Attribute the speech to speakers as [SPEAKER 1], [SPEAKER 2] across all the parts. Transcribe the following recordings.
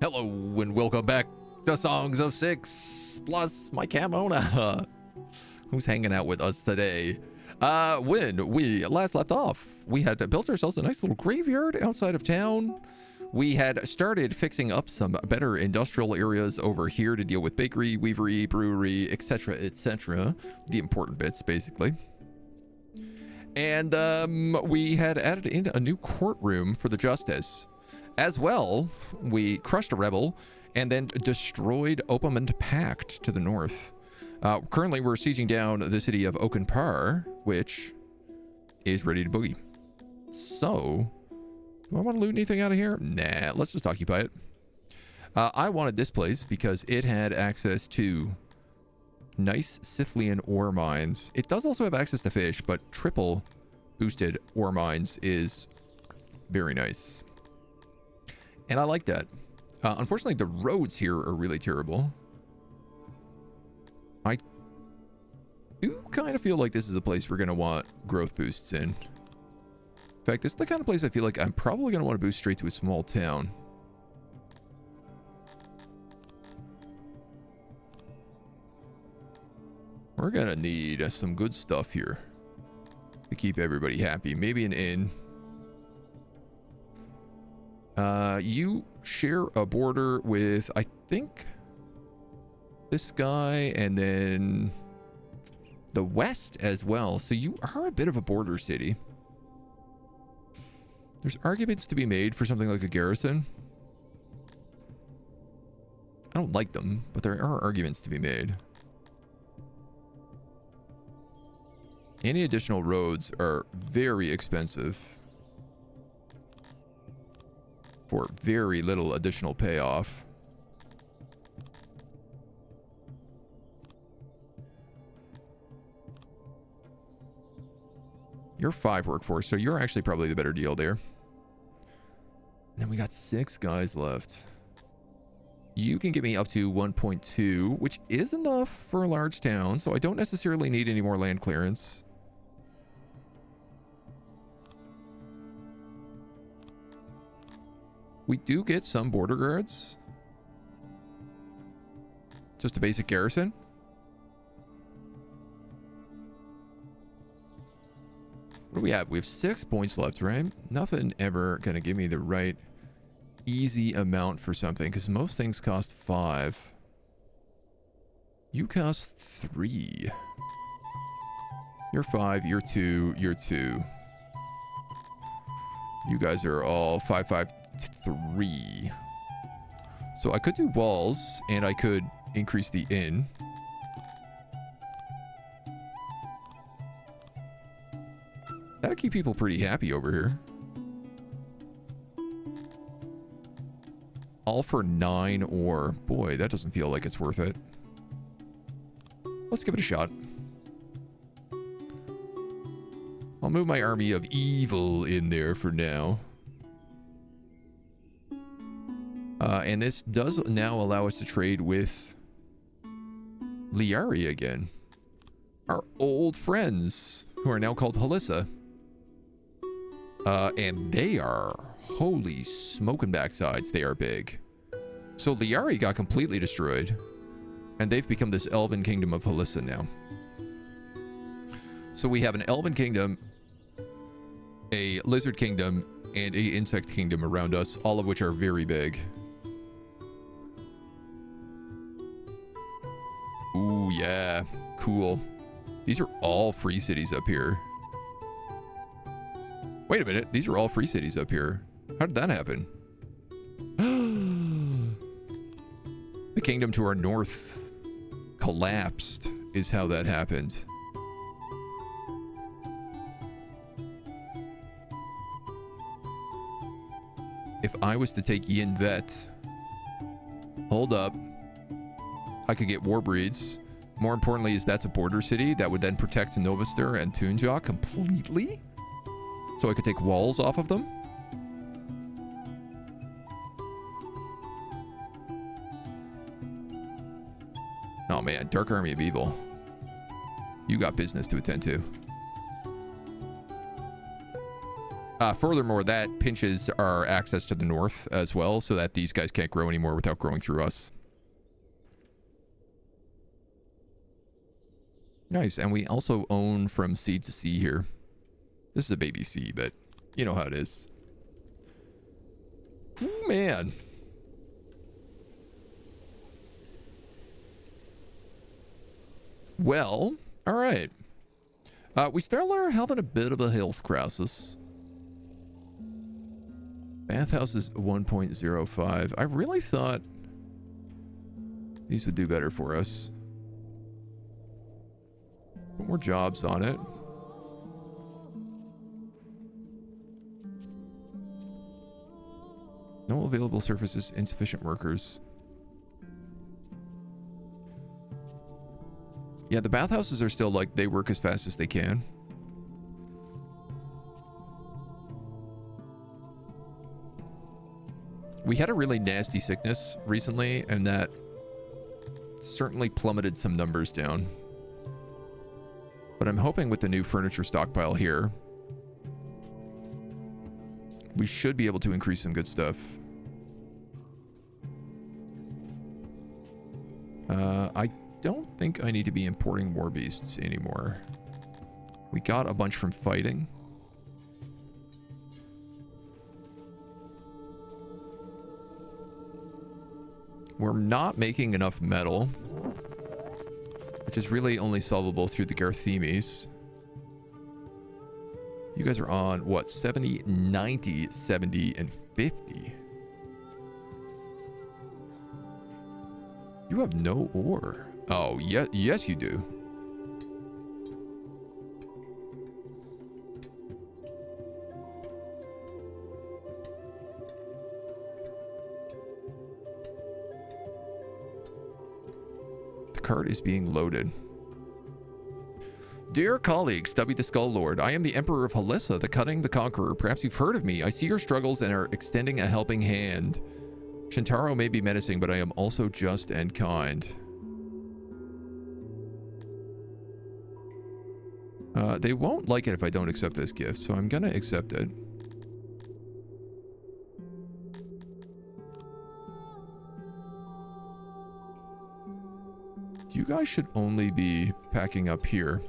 [SPEAKER 1] Hello and welcome back to Songs of Syx plus my Camona, who's hanging out with us today. When we last left off, we had built ourselves a nice little graveyard outside of town. We had started fixing up some better industrial areas over here to deal with bakery, weavery, brewery, etc., etc. The important bits, basically. And we had added in a new courtroom for the justice. As well, we crushed a rebel and then destroyed Opamond Pact to the north. Currently, we're sieging down the city of Oakenpar, which is ready to boogie. So, do I want to loot anything out of here? Nah, let's just occupy it. I wanted this place because it had access to nice Scythian ore mines. It does also have access to fish, but triple boosted ore mines is very nice. And I like that. Unfortunately, the roads here are really terrible. I do kind of feel like this is a place we're going to want growth boosts in. In fact, this is the kind of place I feel like I'm probably going to want to boost straight to a small town. We're going to need some good stuff here to keep everybody happy. Maybe an inn. You share a border with, I think, this guy, and then the west as well. So you are a bit of a border city. There's arguments to be made for something like a garrison. I don't like them, but there are arguments to be made. Any additional roads are very expensive for very little additional payoff. You're 5 workforce, so you're actually probably the better deal there. And then we got 6 guys left. You can get me up to 1.2, which is enough for a large town, so I don't necessarily need any more land clearance. We do get some border guards. Just a basic garrison. What do we have? We have 6 points left, right? Nothing ever gonna give me the right easy amount for something, because most things cost 5. You cost 3. You're 5, you're 2, you're 2. You guys are all 5, 5, 3. So I could do walls, and I could increase the inn. That'll keep people pretty happy over here. All for 9 ore. Boy, that doesn't feel like it's worth it. Let's give it a shot. I'll move my army of evil in there for now. And this does now allow us to trade with Liari again. Our old friends, who are now called Halissa. And they are, holy smoking backsides, they are big. So Liari got completely destroyed. And they've become this elven kingdom of Halissa now. So we have an elven kingdom, a lizard kingdom, and a insect kingdom around us, all of which are very big. Ooh, yeah. Cool. These are all free cities up here. Wait a minute. These are all free cities up here. How did that happen? The kingdom to our north collapsed is how that happened. If I was to take Yin Vet, hold up, I could get war breeds. More importantly is that's a border city that would then protect Novaster and Tunja completely. So I could take walls off of them. Oh man, Dark Army of Evil. You got business to attend to. Furthermore, that pinches our access to the north as well, so that these guys can't grow anymore without growing through us. Nice, and we also own from seed to sea here. This is a baby sea, but you know how it is. Ooh, man. Well, all right. We still are having a bit of a health crisis. Bathhouse is 1.05. I really thought these would do better for us. Put more jobs on it. No available surfaces, insufficient workers. Yeah, the bathhouses are still like, they work as fast as they can. We had a really nasty sickness recently, and that certainly plummeted some numbers down. But I'm hoping with the new furniture stockpile here, we should be able to increase some good stuff. I don't think I need to be importing more beasts anymore. We got a bunch from fighting. We're not making enough metal, which is really only solvable through the Garthemes. You guys are on, what, 70, 90, 70, and 50. You have no ore. Oh, yeah, yes you do. The cart is being loaded. Dear colleagues, Stubby the Skull Lord, I am the Emperor of Halissa, the Cunning, the Conqueror. Perhaps you've heard of me. I see your struggles and are extending a helping hand. Shintaro may be menacing, but I am also just and kind. They won't like it if I don't accept this gift, so I'm gonna accept it. You guys should only be packing up here.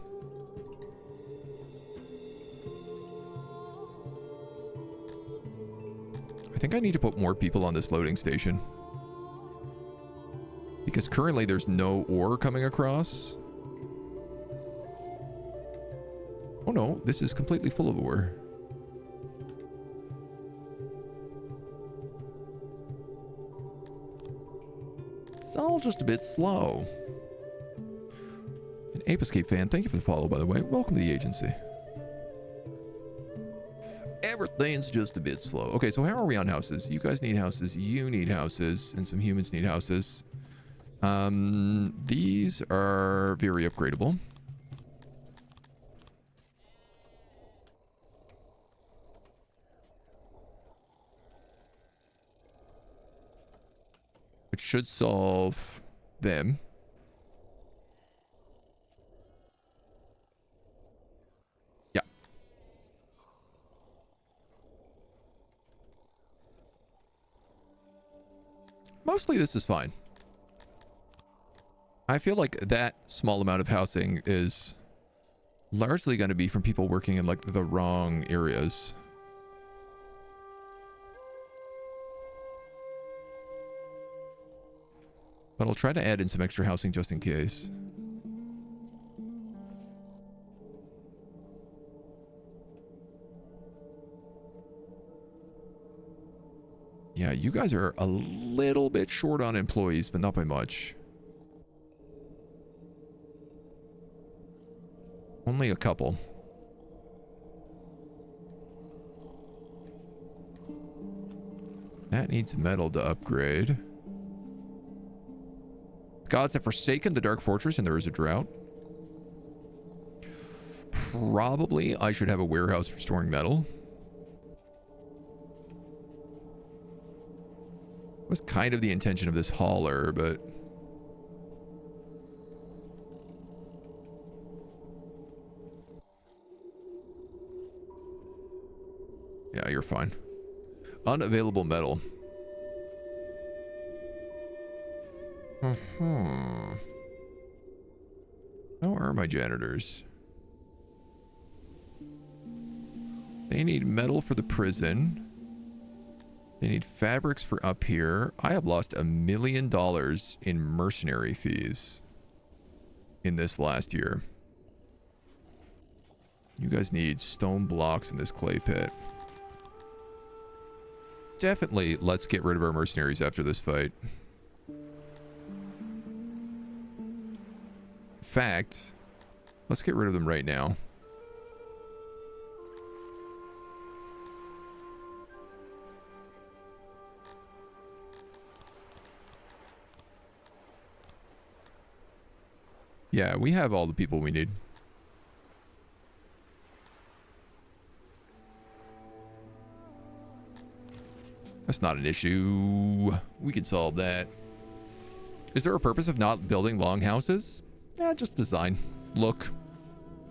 [SPEAKER 1] I think I need to put more people on this loading station. Because currently there's no ore coming across. Oh no, this is completely full of ore. It's all just a bit slow. An Ape Escape fan, thank you for the follow, by the way. Welcome to the agency. Everything's just a bit slow. Okay, so how are we on houses? You guys need houses, you need houses, and some humans need houses. These are very upgradable. Which should solve them. Yeah. Mostly this is fine. I feel like that small amount of housing is largely going to be from people working in like the wrong areas. But I'll try to add in some extra housing just in case. Yeah, you guys are a little bit short on employees, but not by much. Only a couple. That needs metal to upgrade. Gods have forsaken the Dark Fortress and there is a drought. Probably I should have a warehouse for storing metal. Was kind of the intention of this hauler, but Yeah, you're fine. Unavailable metal. How are my janitors? They need metal for the prison. They need fabrics for up here. I have lost $1 million in mercenary fees in this last year. You guys need stone blocks in this clay pit. Definitely, let's get rid of our mercenaries after this fight. In fact, let's get rid of them right now. Yeah, we have all the people we need. That's not an issue. We can solve that. Is there a purpose of not building long houses? Yeah, just design. Look.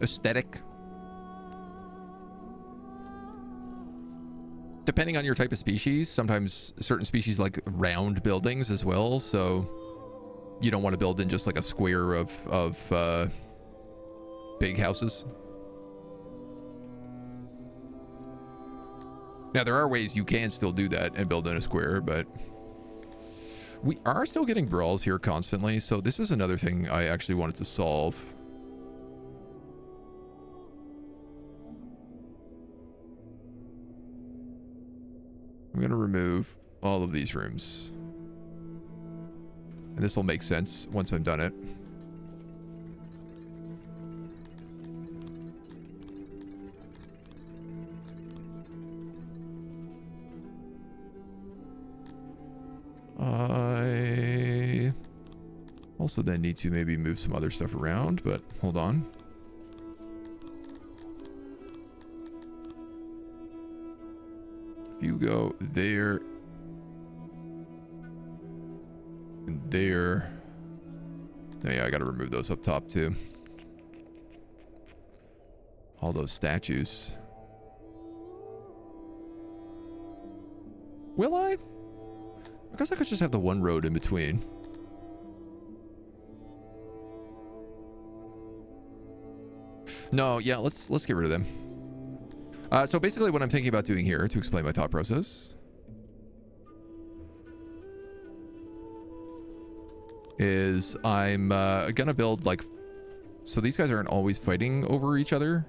[SPEAKER 1] Aesthetic. Depending on your type of species, sometimes certain species like round buildings as well, so you don't want to build in just like a square of big houses. Now, there are ways you can still do that and build in a square, but we are still getting brawls here constantly, so this is another thing I actually wanted to solve. I'm going to remove all of these rooms. And this will make sense once I'm done it. I also then need to maybe move some other stuff around, but hold on. If you go there and there. Oh yeah, I gotta remove those up top too. All those statues. Will I? I guess I could just have the one road in between. No, yeah, let's get rid of them. So basically what I'm thinking about doing here, to explain my thought process, is I'm gonna build like, so these guys aren't always fighting over each other.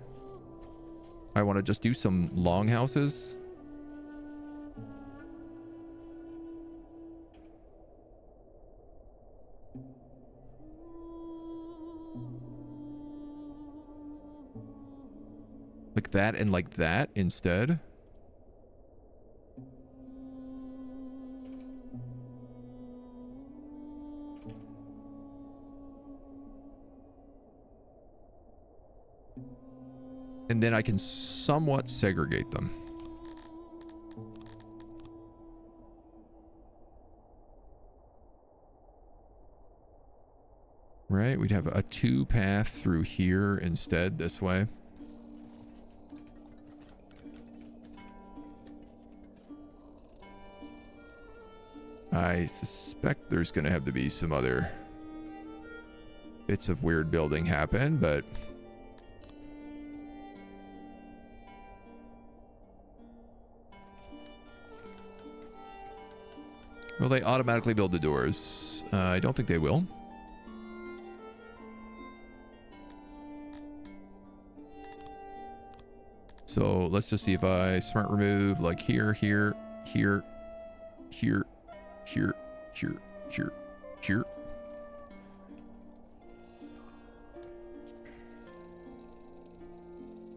[SPEAKER 1] I want to just do some long houses. Like that and like that instead. And then I can somewhat segregate them. Right? We'd have a 2-path through here instead, this way. I suspect there's going to have to be some other bits of weird building happen, but will they automatically build the doors? I don't think they will. So let's just see if I smart remove like here, here, here, here, here, here, here, here.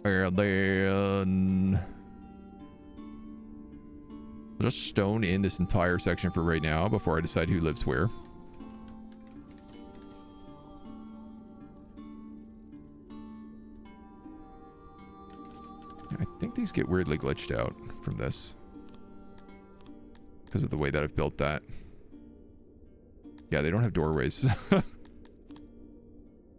[SPEAKER 1] And then I'll just stone in this entire section for right now before I decide who lives where. I think these get weirdly glitched out from this because of the way that I've built that. Yeah, they don't have doorways.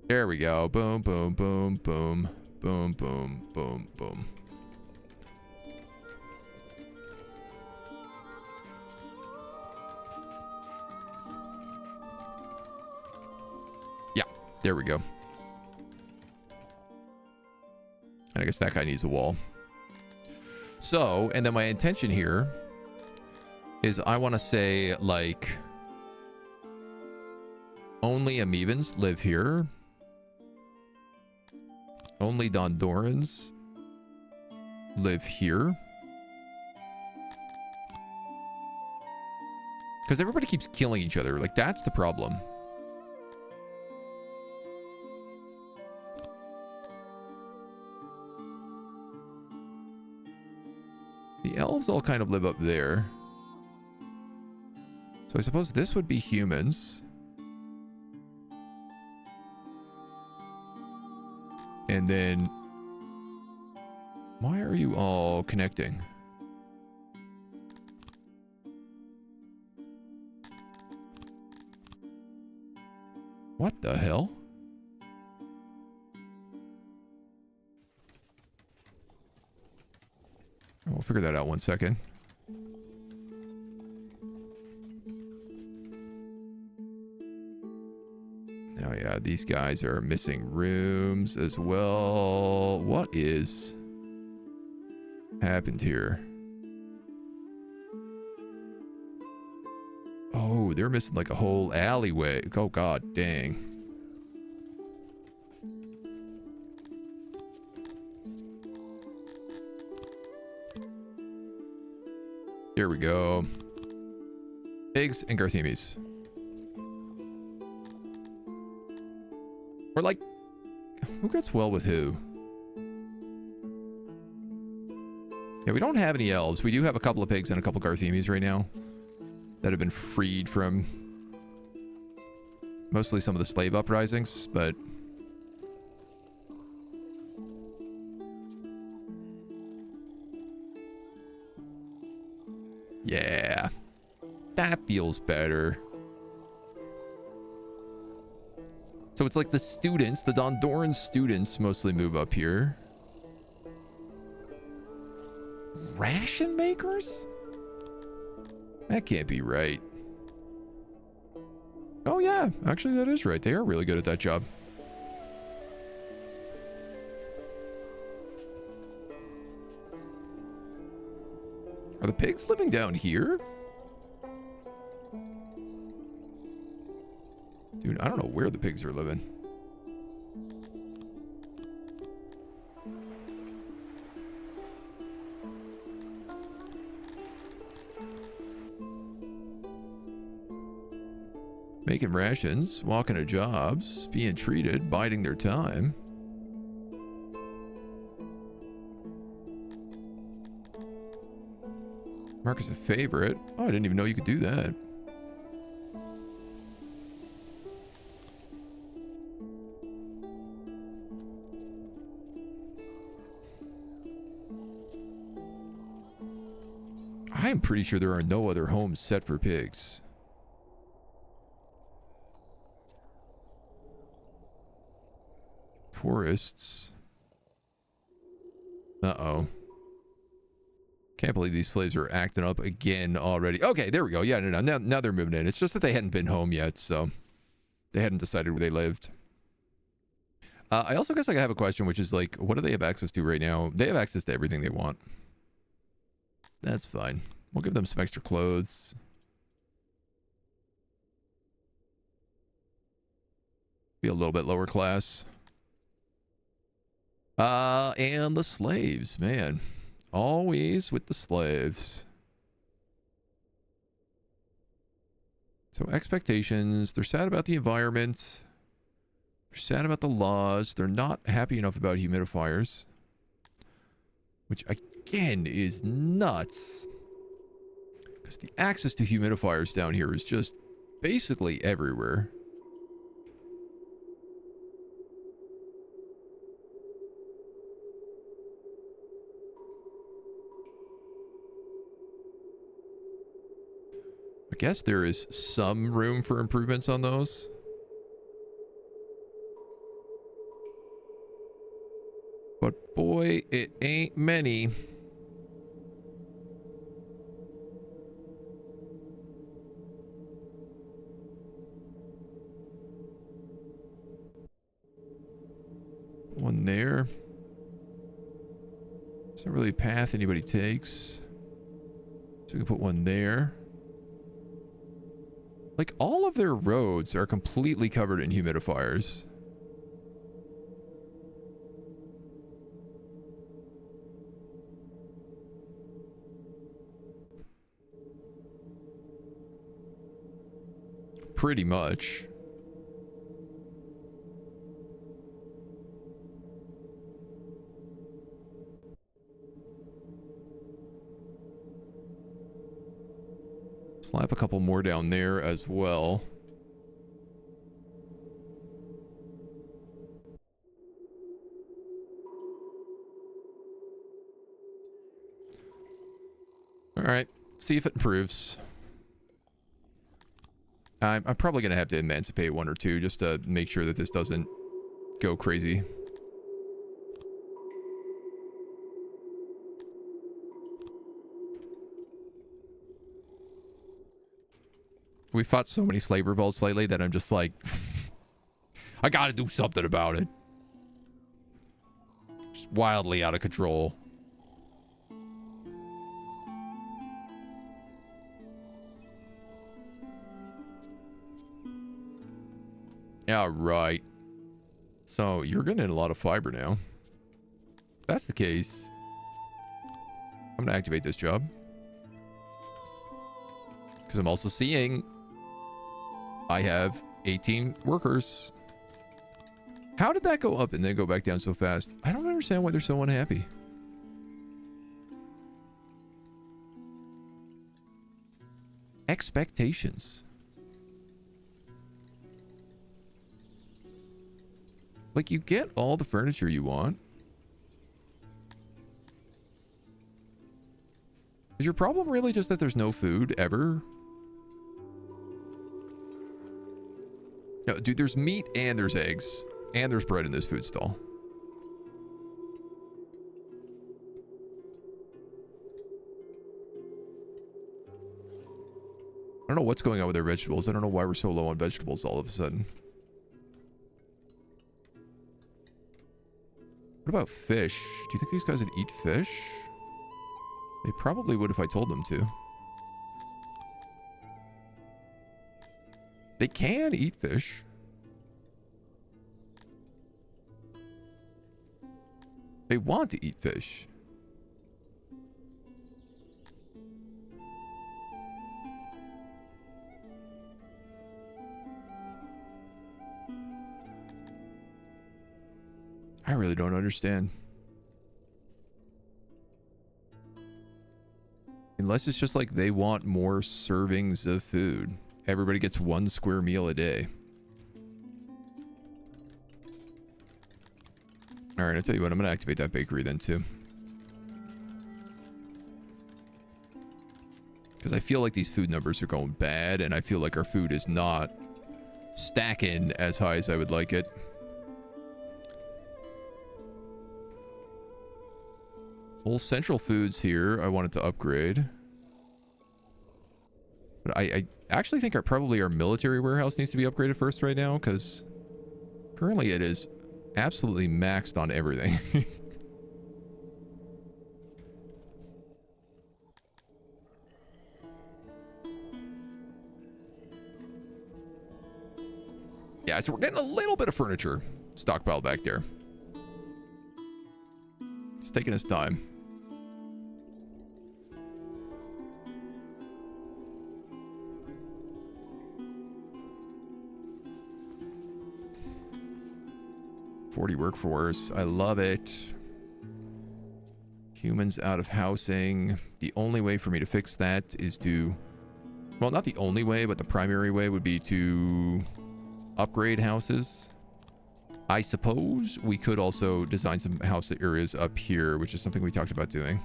[SPEAKER 1] There we go. Boom, boom, boom, boom, boom, boom, boom, boom. There we go. And I guess that guy needs a wall. So, and then my intention here is I want to say, like, only Amebans live here. Only Dondorans live here. Because everybody keeps killing each other. Like, that's the problem. The elves all kind of live up there. So I suppose this would be humans. And then... why are you all connecting? What the hell? We'll figure that out one second. Oh yeah, these guys are missing rooms as well. What is happened here? Oh, they're missing like a whole alleyway. Oh god dang. Here we go. Pigs and Garthemes. Or like, who gets well with who? Yeah, we don't have any elves. We do have a couple of pigs and a couple Garthemes right now that have been freed from mostly some of the slave uprisings, but yeah, that feels better. So it's like the students, the Dondoran students mostly move up here. Ration makers? That can't be right. Oh yeah, actually that is right. They are really good at that job. Are the pigs living down here? Dude, I don't know where the pigs are living. Making rations, walking to jobs, being treated, biding their time. Mark as a favorite. Oh, I didn't even know you could do that. I am pretty sure there are no other homes set for pigs. Forests. Uh-oh. Can't believe these slaves are acting up again already. Okay, there we go. Yeah, no. Now they're moving in. It's just that they hadn't been home yet, so they hadn't decided where they lived. I also guess I have a question, which is like, what do they have access to right now? They have access to everything they want. That's fine. We'll give them some extra clothes. Be a little bit lower class. And the slaves, man. Always with the slaves. So expectations. They're sad about the environment. They're sad about the laws. They're not happy enough about humidifiers. Which, again, is nuts. Because the access to humidifiers down here is just basically everywhere. I guess there is some room for improvements on those. But boy, it ain't many. there. It's not really a path anybody takes. So we can put one there. Like, all of their roads are completely covered in humidifiers. Pretty much. Slap a couple more down there as well. All right, see if it improves. I'm probably going to have to emancipate one or two just to make sure that this doesn't go crazy. We fought so many slave revolts lately that I'm just like, I gotta do something about it. Just wildly out of control. Yeah, right. So you're getting a lot of fiber now. If that's the case, I'm gonna activate this job. Because I'm also seeing I have 18 workers. How did that go up and then go back down so fast? I don't understand why they're so unhappy. Expectations. Like, you get all the furniture you want. Is your problem really just that there's no food ever? No, dude, there's meat and there's eggs. And there's bread in this food stall. I don't know what's going on with their vegetables. I don't know why we're so low on vegetables all of a sudden. What about fish? Do you think these guys would eat fish? They probably would if I told them to. They can eat fish. They want to eat fish. I really don't understand. Unless it's just like they want more servings of food. Everybody gets one square meal a day. Alright, I'll tell you what, I'm going to activate that bakery then too. Because I feel like these food numbers are going bad, and I feel like our food is not stacking as high as I would like it. Well, Central Foods here, I wanted to upgrade. But I actually think probably our military warehouse needs to be upgraded first right now, because currently it is absolutely maxed on everything. Yeah, so we're getting a little bit of furniture stockpiled back there. It's taking its time. $40 workforce. I love it. Humans out of housing. The only way for me to fix that is to... Well, not the only way, but the primary way would be to upgrade houses. I suppose we could also design some house areas up here, which is something we talked about doing.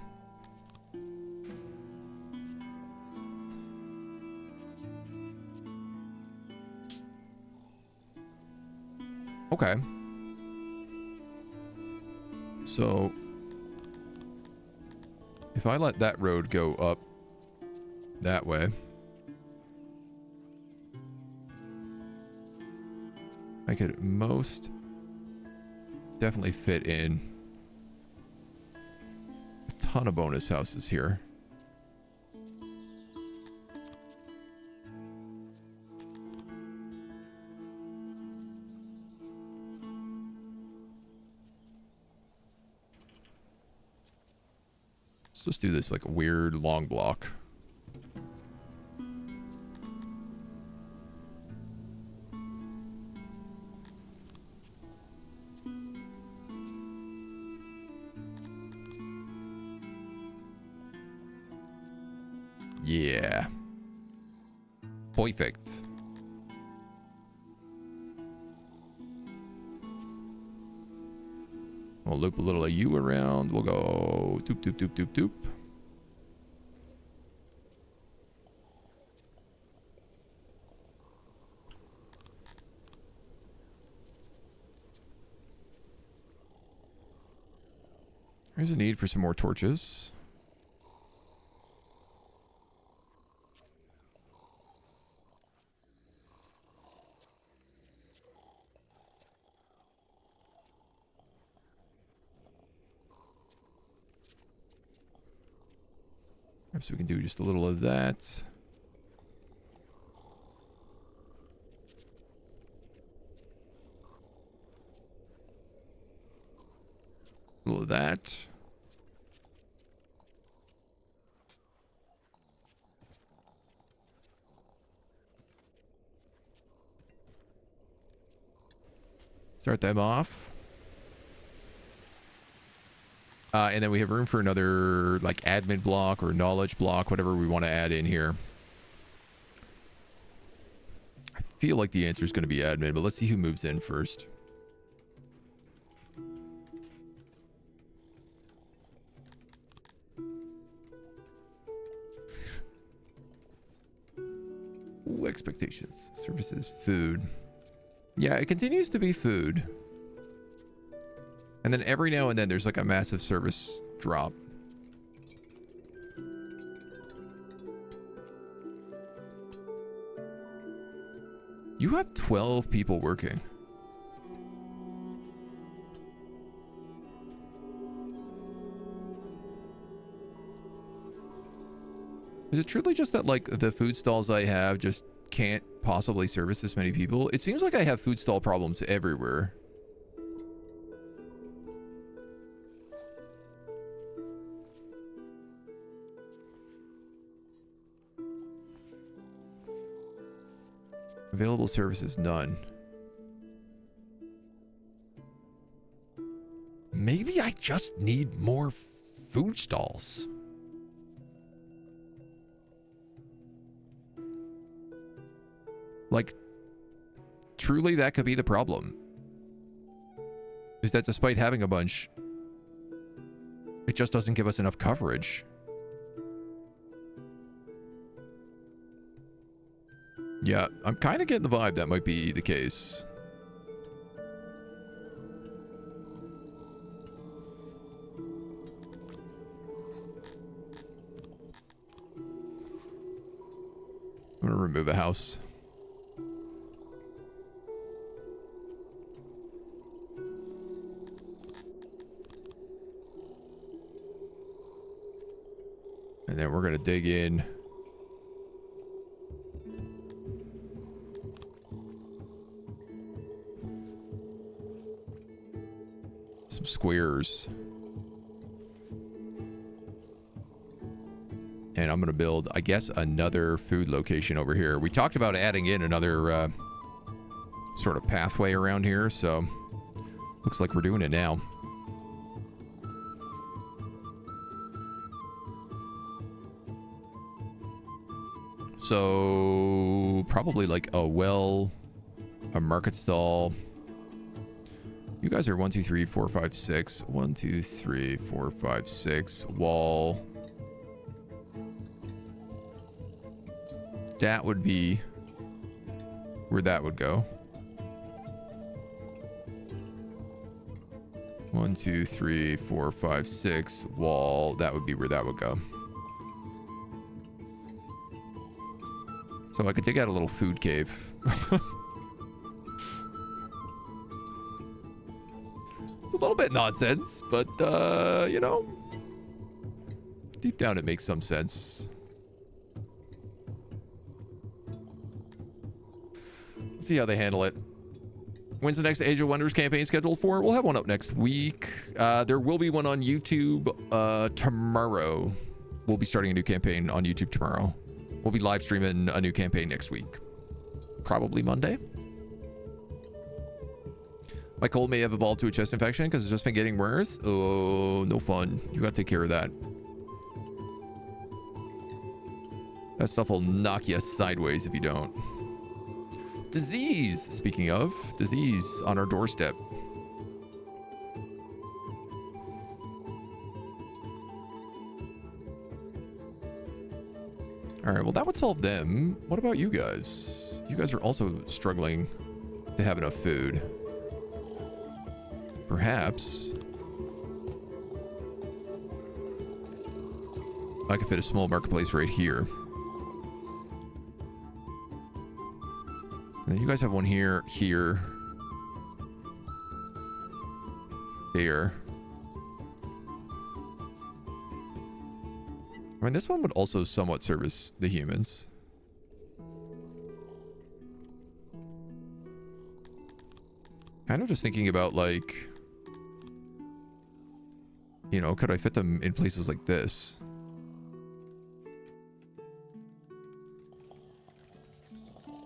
[SPEAKER 1] Okay. So, if I let that road go up that way, I could most definitely fit in a ton of bonus houses here. Let's just do this like a weird long block. Yeah. Perfect. We'll loop a little of you around. We'll go doop, doop, doop, doop, doop. There's a need for some more torches. So we can do just a little of that. A little of that. Start them off. And then we have room for another like admin block or knowledge block, whatever we want to add in here. I feel like the answer is going to be admin, but let's see who moves in first. Ooh, expectations, services, food. Yeah, it continues to be food. And then every now and then there's like a massive service drop. You have 12 people working. Is it truly just that like the food stalls I have just can't possibly service this many people? It seems like I have food stall problems everywhere. Available services, none. Maybe I just need more food stalls. Like, truly that could be the problem. Is that despite having a bunch, it just doesn't give us enough coverage. Yeah, I'm kind of getting the vibe that might be the case. I'm gonna remove a house. And then we're gonna dig in. Some squares. And I'm going to build, I guess, another food location over here. We talked about adding in another sort of pathway around here, so looks like we're doing it now. So probably like a well, a market stall. You guys are 1, 2, 3, 4, 5, 6. 1, 2, 3, 4, 5, 6. Wall. That would be where that would go. 1, 2, 3, 4, 5, 6. Wall. That would be where that would go. So I could dig out a little food cave. little bit nonsense, but, you know, deep down it makes some sense. Let's see how they handle it. When's the next Age of Wonders campaign scheduled for? We'll have one up next week. There will be one on YouTube tomorrow. We'll be starting a new campaign on YouTube tomorrow. We'll be live streaming a new campaign next week. Probably Monday. My cold may have evolved to a chest infection because it's just been getting worse. Oh, no fun. You gotta take care of that. That stuff will knock you sideways if you don't. Disease. Speaking of, disease on our doorstep. All right, well, that would solve them. What about you guys? You guys are also struggling to have enough food. Perhaps I could fit a small marketplace right here. And then you guys have one here, here, there. I mean, this one would also somewhat service the humans. Kind of just thinking about, like, you know, could I fit them in places like this?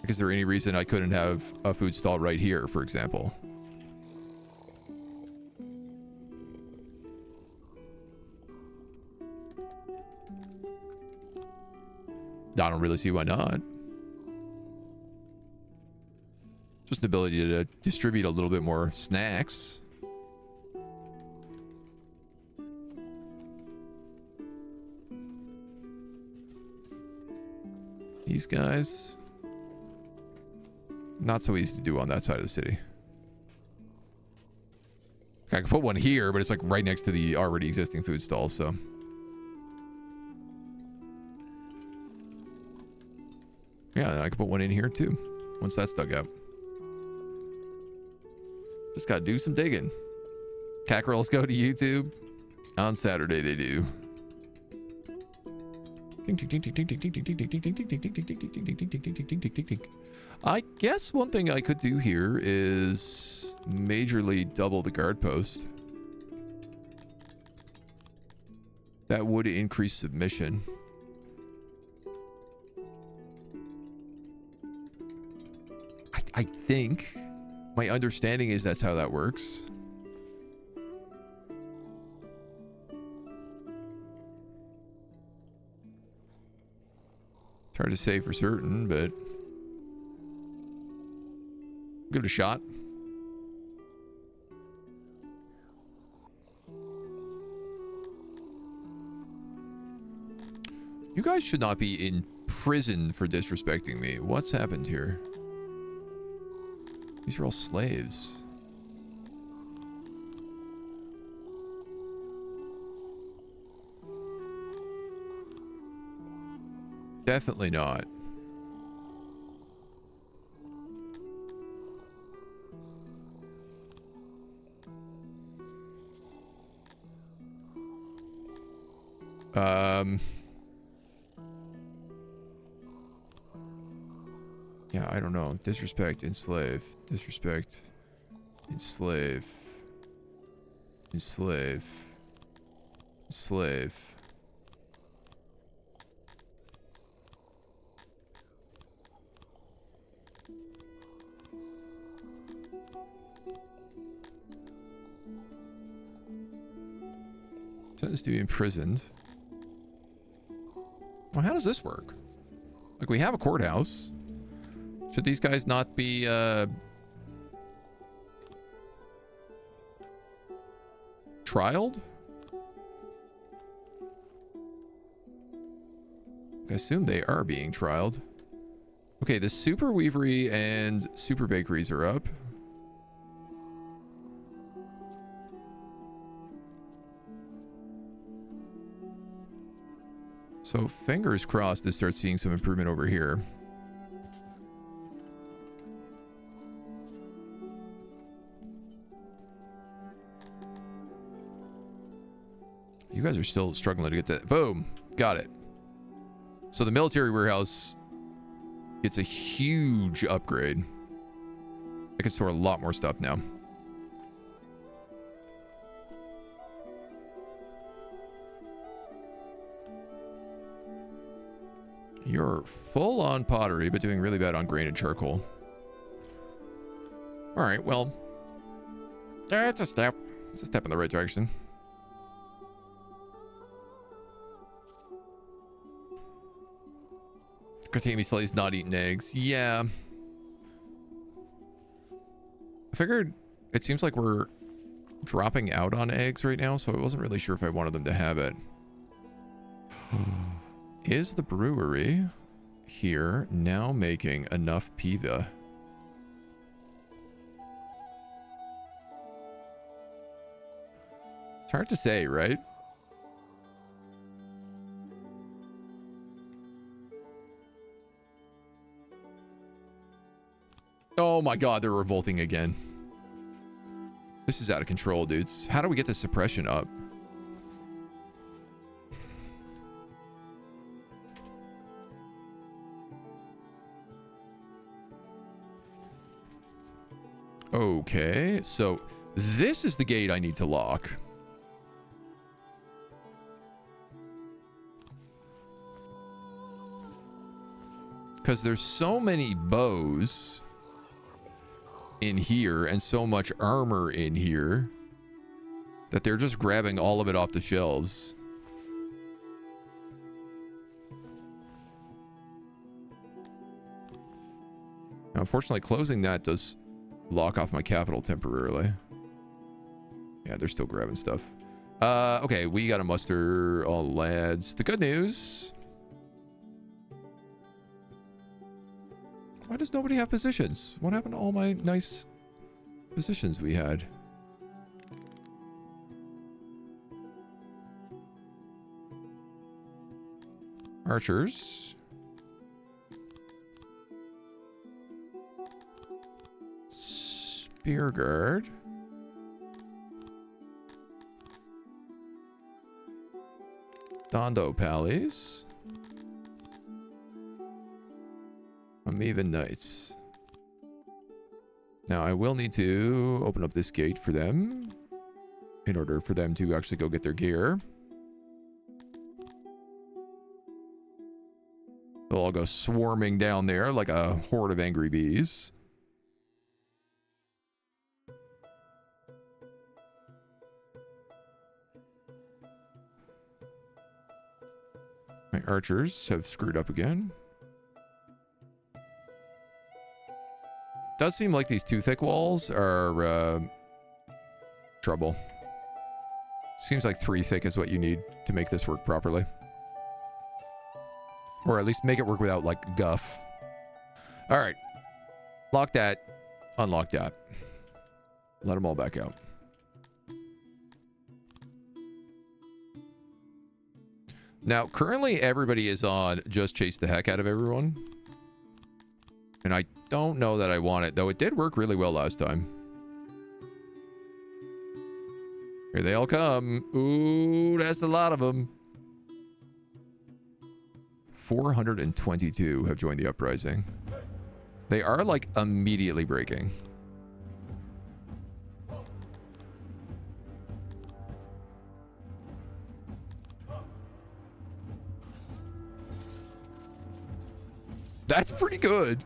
[SPEAKER 1] Like, is there any reason I couldn't have a food stall right here, for example? I don't really see why not. Just the ability to distribute a little bit more snacks. These guys, not so easy to do on that side of the city. I can put one here, but it's like right next to the already existing food stall, so. Yeah, I could put one in here too, once that's dug out. Just gotta do some digging. Cackerels go to YouTube. On Saturday they do. I guess one thing I could do here is majorly double the guard post. That would increase submission. I think my understanding is that's how that works. It's hard to say for certain, but give it a shot. You guys should not be in prison for disrespecting me. What's happened here? These are all slaves. Definitely not. Yeah, I don't know. Disrespect, enslave. Disrespect, enslave. Enslave. Enslave. Sentenced to be imprisoned. Well, how does this work? Like, we have a courthouse. Should these guys not be, trialed? I assume they are being trialed. Okay, the Super Weavery and Super Bakeries are up. So fingers crossed to start seeing some improvement over here. guys are still struggling to get that. Boom. Got it. So the military warehouse gets a huge upgrade. I can store a lot more stuff now. You're full on pottery, but doing really bad on grain and charcoal. All right, well, it's a step. It's a step in the right direction. Katami Slay's not eating eggs. Yeah. I figured it seems like we're dropping out on eggs right now, so I wasn't really sure if I wanted them to have it. Is the brewery here now making enough piva? It's hard to say, right? Oh my god, they're revolting again. This is out of control, dudes. How do we get the suppression up? Okay, so this is the gate I need to lock. Because there's so many bows in here and so much armor in here that they're just grabbing all of it off the shelves. Now, unfortunately, closing that does lock off my capital temporarily. Yeah, they're still grabbing stuff. Okay, we gotta muster all lads. The good news... Why does nobody have positions? What happened to all my nice positions we had? Archers. Spear guard. Dondo pallies. Even Knights. Now I will need to open up this gate for them in order for them to actually go get their gear. They'll all go swarming down there like a horde of angry bees. My archers have screwed up again. Does seem like these two thick walls are trouble. Seems like 3 thick is what you need to make this work properly. Or at least make it work without, like, guff. All right. Lock that. Unlock that. Let them all back out. Now, currently everybody is on just chase the heck out of everyone. And I don't know that I want it, though it did work really well last time. Here they all come. Ooh, that's a lot of them. 422 have joined the uprising. They are, like, immediately breaking. That's pretty good.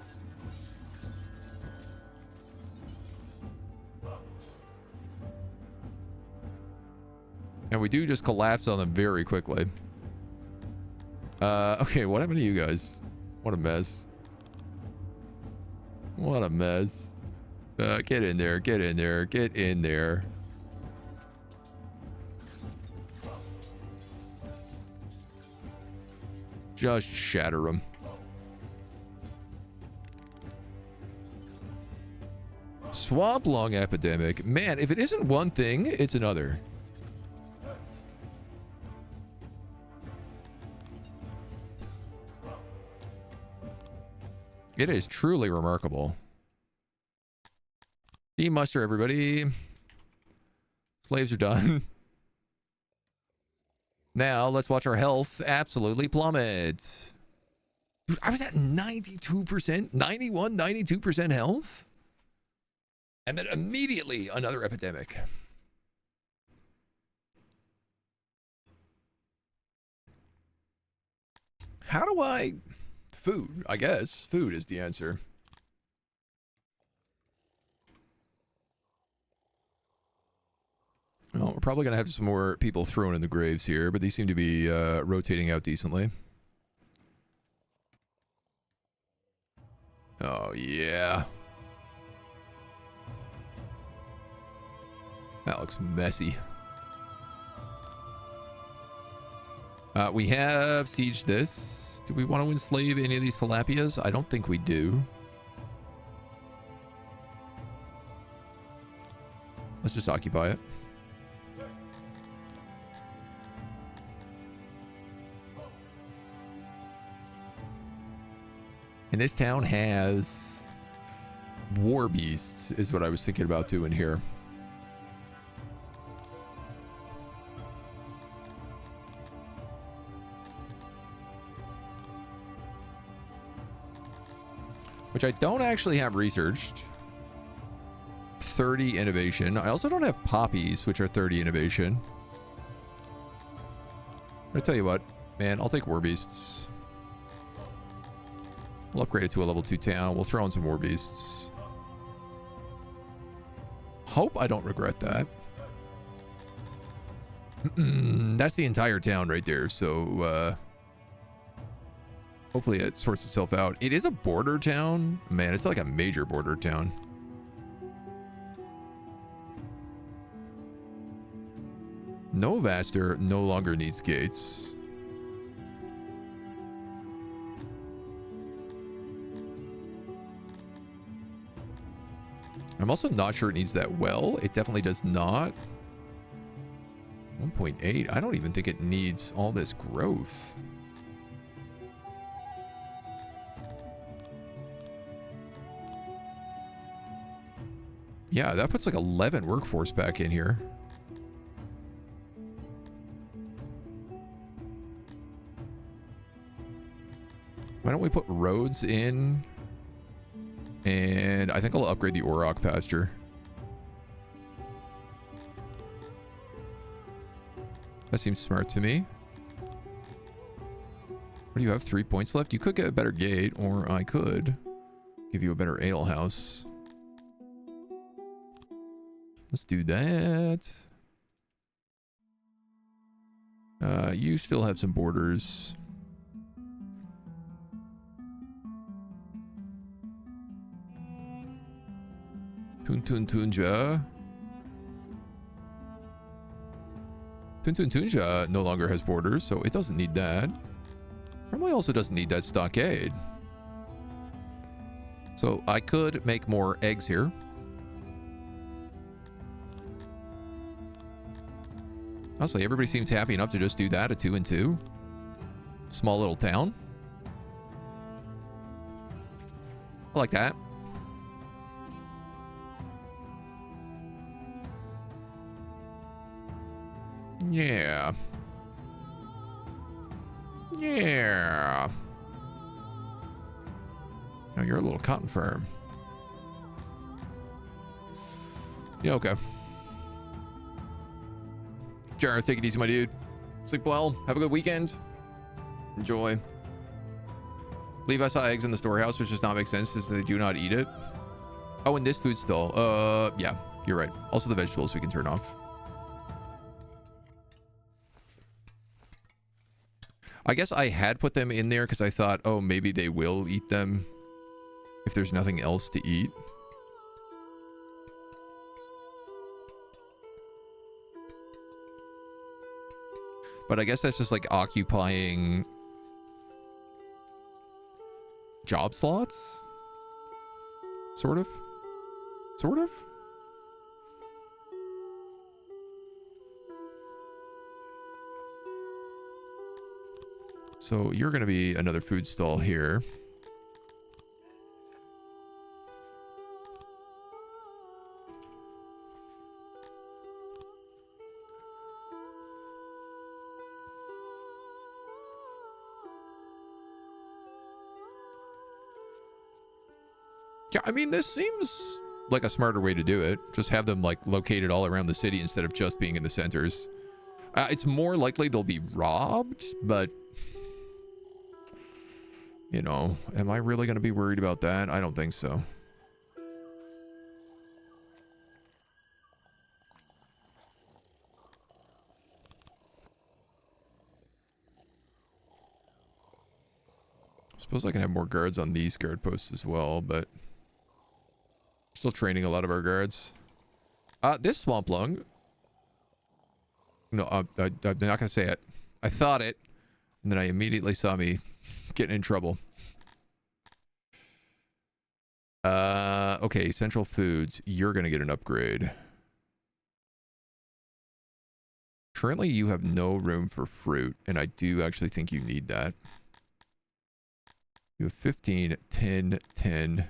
[SPEAKER 1] And we do just collapse on them very quickly. Okay, what happened to you guys? What a mess. What a mess. Get in there, get in there, get in there. Just shatter them. Swamp lung epidemic. Man, if it isn't one thing, it's another. It is truly remarkable. Demuster, everybody. Slaves are done. Now let's watch our health absolutely plummet. Dude, I was at 92%, 91, 92% health. And then immediately another epidemic. How do I... Food, I guess. Food is the answer. Well, we're probably going to have some more people thrown in the graves here, but these seem to be rotating out decently. Oh, yeah. That looks messy. We have sieged this. Do we want to enslave any of these tilapias? I don't think we do. Let's just occupy it. And this town has war beasts, is what I was thinking about doing here. Which I don't actually have researched. 30 innovation. I also don't have poppies, which are 30 innovation. I tell you what, man, I'll take war beasts. We'll upgrade it to a level 2 town. We'll throw in some war beasts. Hope I don't regret that. That's the entire town right there. So, hopefully it sorts itself out. It is a border town. Man, it's like a major border town. Novaster no longer needs gates. I'm also not sure it needs that well. It definitely does not. 1.8. I don't even think it needs all this growth. Yeah, that puts like 11 workforce back in here. Why don't we put roads in? And I think I'll upgrade the Auroch pasture. That seems smart to me. What do you have? 3 points left? You could get a better gate, or I could give you a better ale house. Let's do that. You still have some borders. Tunja. Tunja no longer has borders, so it doesn't need that. Probably also doesn't need that stockade. So I could make more eggs here. Honestly, everybody seems happy enough to just do that, a 2 and 2. Small little town. I like that. Yeah. Yeah. Oh, you're a little cotton farm. Yeah, okay. Jared, take it easy, my dude. Sleep well. Have a good weekend. Enjoy. Leave us eggs in the storehouse, which does not make sense since they do not eat it. Oh, and this food stall. Yeah, you're right. Also the vegetables we can turn off. I guess I had put them in there because I thought, oh, maybe they will eat them if there's nothing else to eat. But I guess that's just like occupying job slots? Sort of? Sort of? So you're going to be another food stall here. Yeah, I mean, this seems like a smarter way to do it. Just have them, like, located all around the city instead of just being in the centers. It's more likely they'll be robbed, but... You know, am I really going to be worried about that? I don't think so. Suppose I can have more guards on these guard posts as well, but... Still training a lot of our guards. This swamp lung... No, I'm not going to say it. I thought it, and then I immediately saw me getting in trouble. Okay, Central Foods, you're going to get an upgrade. Currently, you have no room for fruit, and I do actually think you need that. You have 15, 10, 10,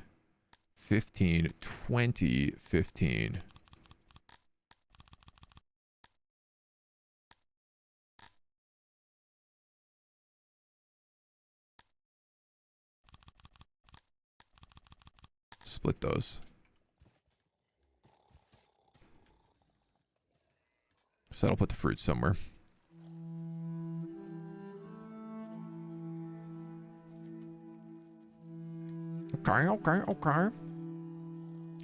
[SPEAKER 1] 15, 20, 15. Split those. So that'll put the fruit somewhere. Okay.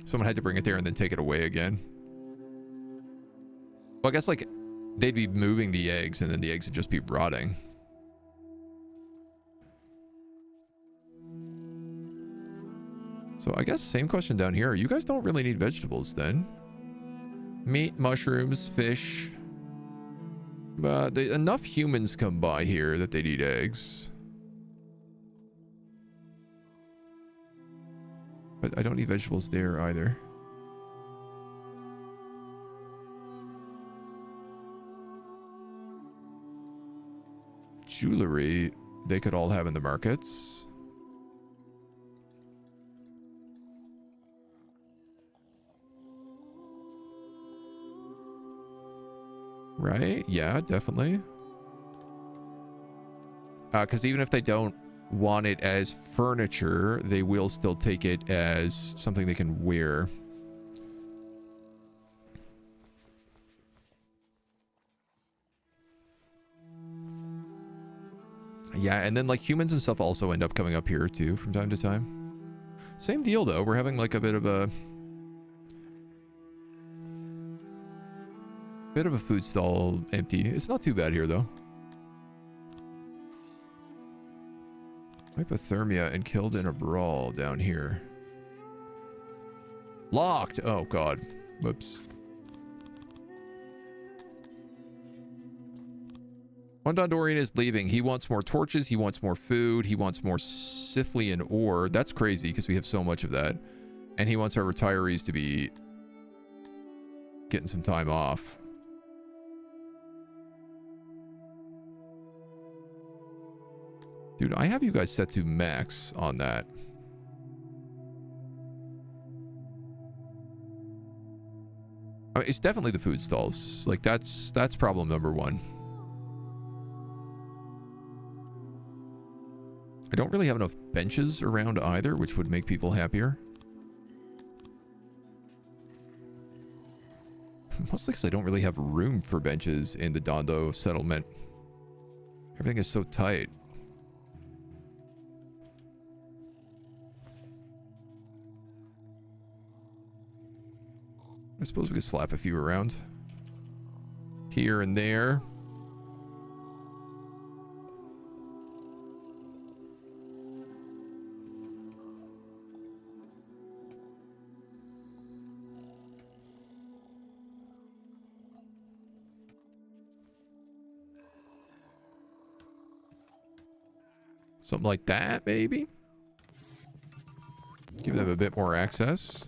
[SPEAKER 1] Someone had to bring it there and then take it away again. Well, I guess, like, they'd be moving the eggs and then the eggs would just be rotting. So I guess same question down here. You guys don't really need vegetables then. Meat, mushrooms, fish. But enough humans come by here that they need eggs. But I don't need vegetables there either. Jewelry, they could all have in the markets. Right? Yeah, definitely. Because even if they don't want it as furniture, they will still take it as something they can wear. Yeah, and then, like, humans and stuff also end up coming up here too from time to time. Same deal though. We're having like a bit of a food stall empty. It's not too bad here though. Hypothermia and killed in a brawl down here. Locked. Oh god. Whoops. One Dondorian is leaving. He wants more torches. He wants more food. He wants more Scythian ore. That's crazy because we have so much of that. And he wants our retirees to be getting some time off. Dude, I have you guys set to max on that. I mean, it's definitely the food stalls. Like, that's problem number one. I don't really have enough benches around either, which would make people happier. Mostly because I don't really have room for benches in the Dondo settlement. Everything is so tight. I suppose we could slap a few around. Here and there. Something like that, maybe? Give them a bit more access.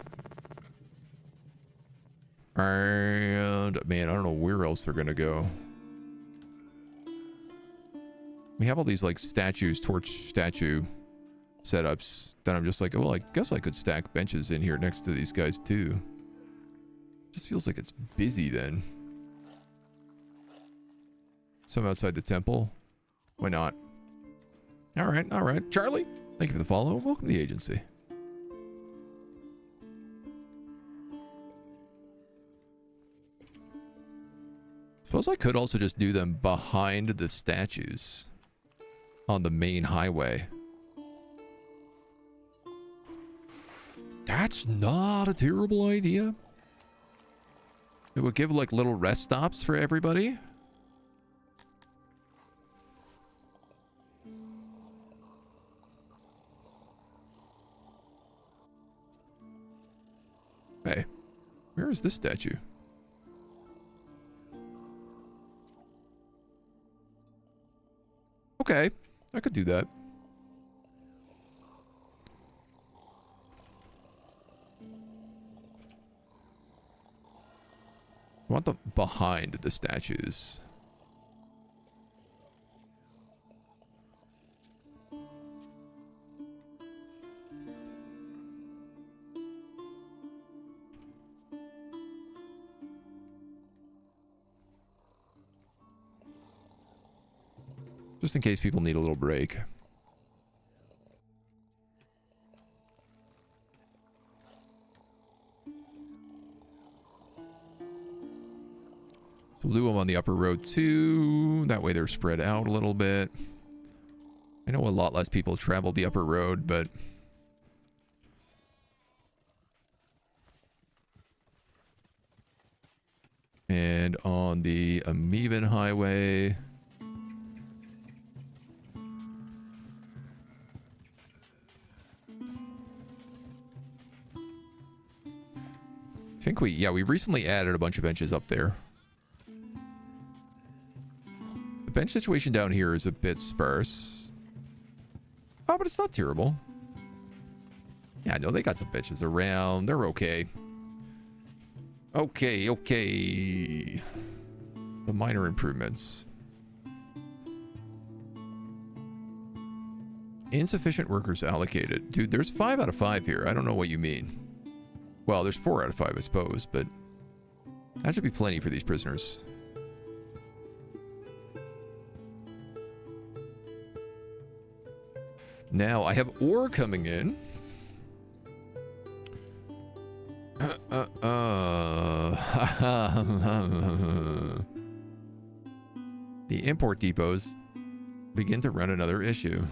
[SPEAKER 1] And, man, I don't know where else they're gonna go. We have all these, like, statues, torch statue setups. Then I'm just like, well, I guess I could stack benches in here next to these guys, too. Just feels like it's busy, then. Some outside the temple. Why not? All right. Charlie, thank you for the follow. Welcome to the agency. suppose I could also just do them behind the statues on the main highway. That's not a terrible idea. It would give like little rest stops for everybody. Hey, where is this statue? Okay, I could do that. I want them behind the statues. Just in case people need a little break. So we'll do them on the upper road too. That way they're spread out a little bit. I know a lot less people travel the upper road, but... And on the uneven highway... I think we recently added a bunch of benches up there. The bench situation down here is a bit sparse. Oh, but it's not terrible. Yeah, no, they got some benches around. They're okay. Okay. The minor improvements. Insufficient workers allocated. Dude, there's 5 out of 5 here. I don't know what you mean. Well, there's 4 out of 5, I suppose, but that should be plenty for these prisoners. Now, I have ore coming in. The import depots begin to run another issue.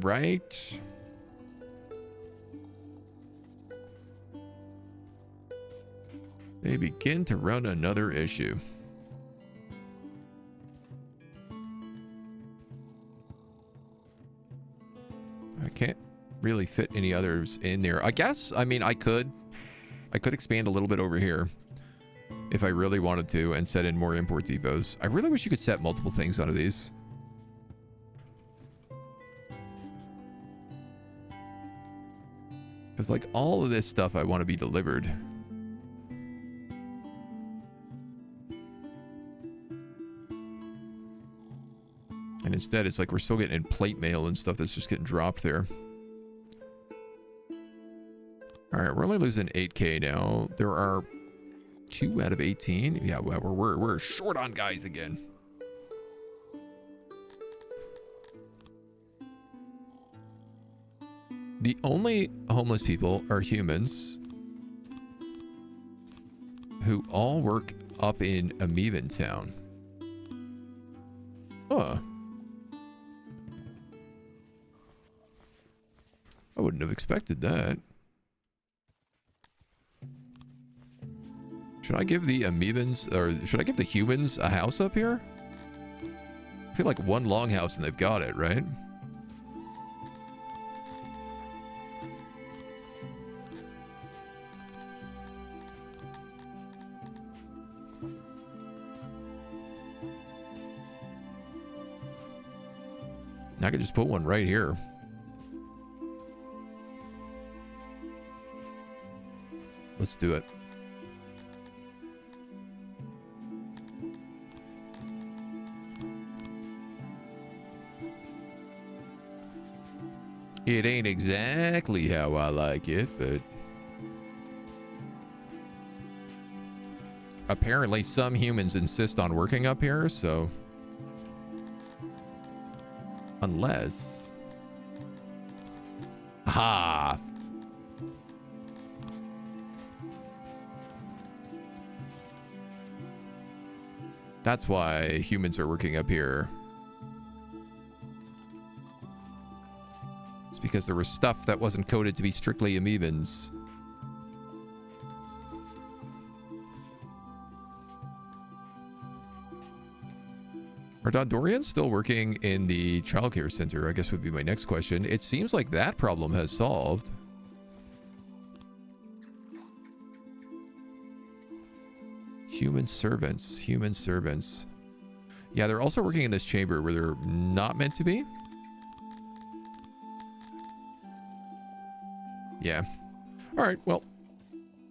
[SPEAKER 1] Right. They begin to run another issue. I can't really fit any others in there. I guess, I mean, I could expand a little bit over here if I really wanted to and set in more import depots. I really wish you could set multiple things onto these. Because, like, all of this stuff I want to be delivered. And instead, it's like we're still getting in plate mail and stuff that's just getting dropped there. Alright, we're only losing 8K now. There are 2 out of 18. Yeah, well, we're short on guys again. The only homeless people are humans who all work up in Amoeban Town. Huh. I wouldn't have expected that. Should I give the Amoebans, or should I give the humans a house up here? I feel like one longhouse and they've got it, right? I could just put one right here. Let's do it. It ain't exactly how I like it, but apparently some humans insist on working up here, so Unless... Ha! That's why humans are working up here. It's because there was stuff that wasn't coded to be strictly amoebans. Are Dondorians still working in the childcare center? I guess would be my next question. It seems like that problem has solved. Human servants. Human servants. Yeah, they're also working in this chamber where they're not meant to be. Yeah. All right, well.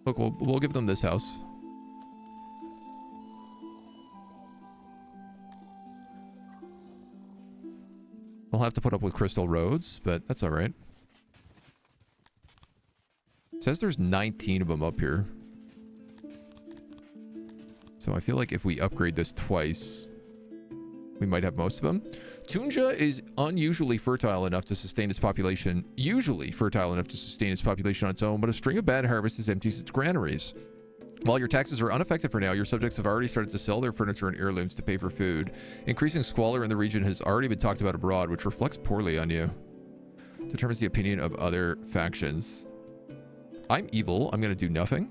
[SPEAKER 1] Look, we'll give them this house. We'll have to put up with crystal roads, but that's all right. It says there's 19 of them up here. So I feel like if we upgrade this twice, we might have most of them. Tunja is unusually fertile enough to sustain its population, usually fertile enough to sustain its population on its own, but a string of bad harvests empties its granaries. While your taxes are unaffected for now, your subjects have already started to sell their furniture and heirlooms to pay for food. Increasing squalor in the region has already been talked about abroad, which reflects poorly on you. Determines the opinion of other factions. I'm evil. I'm going to do nothing.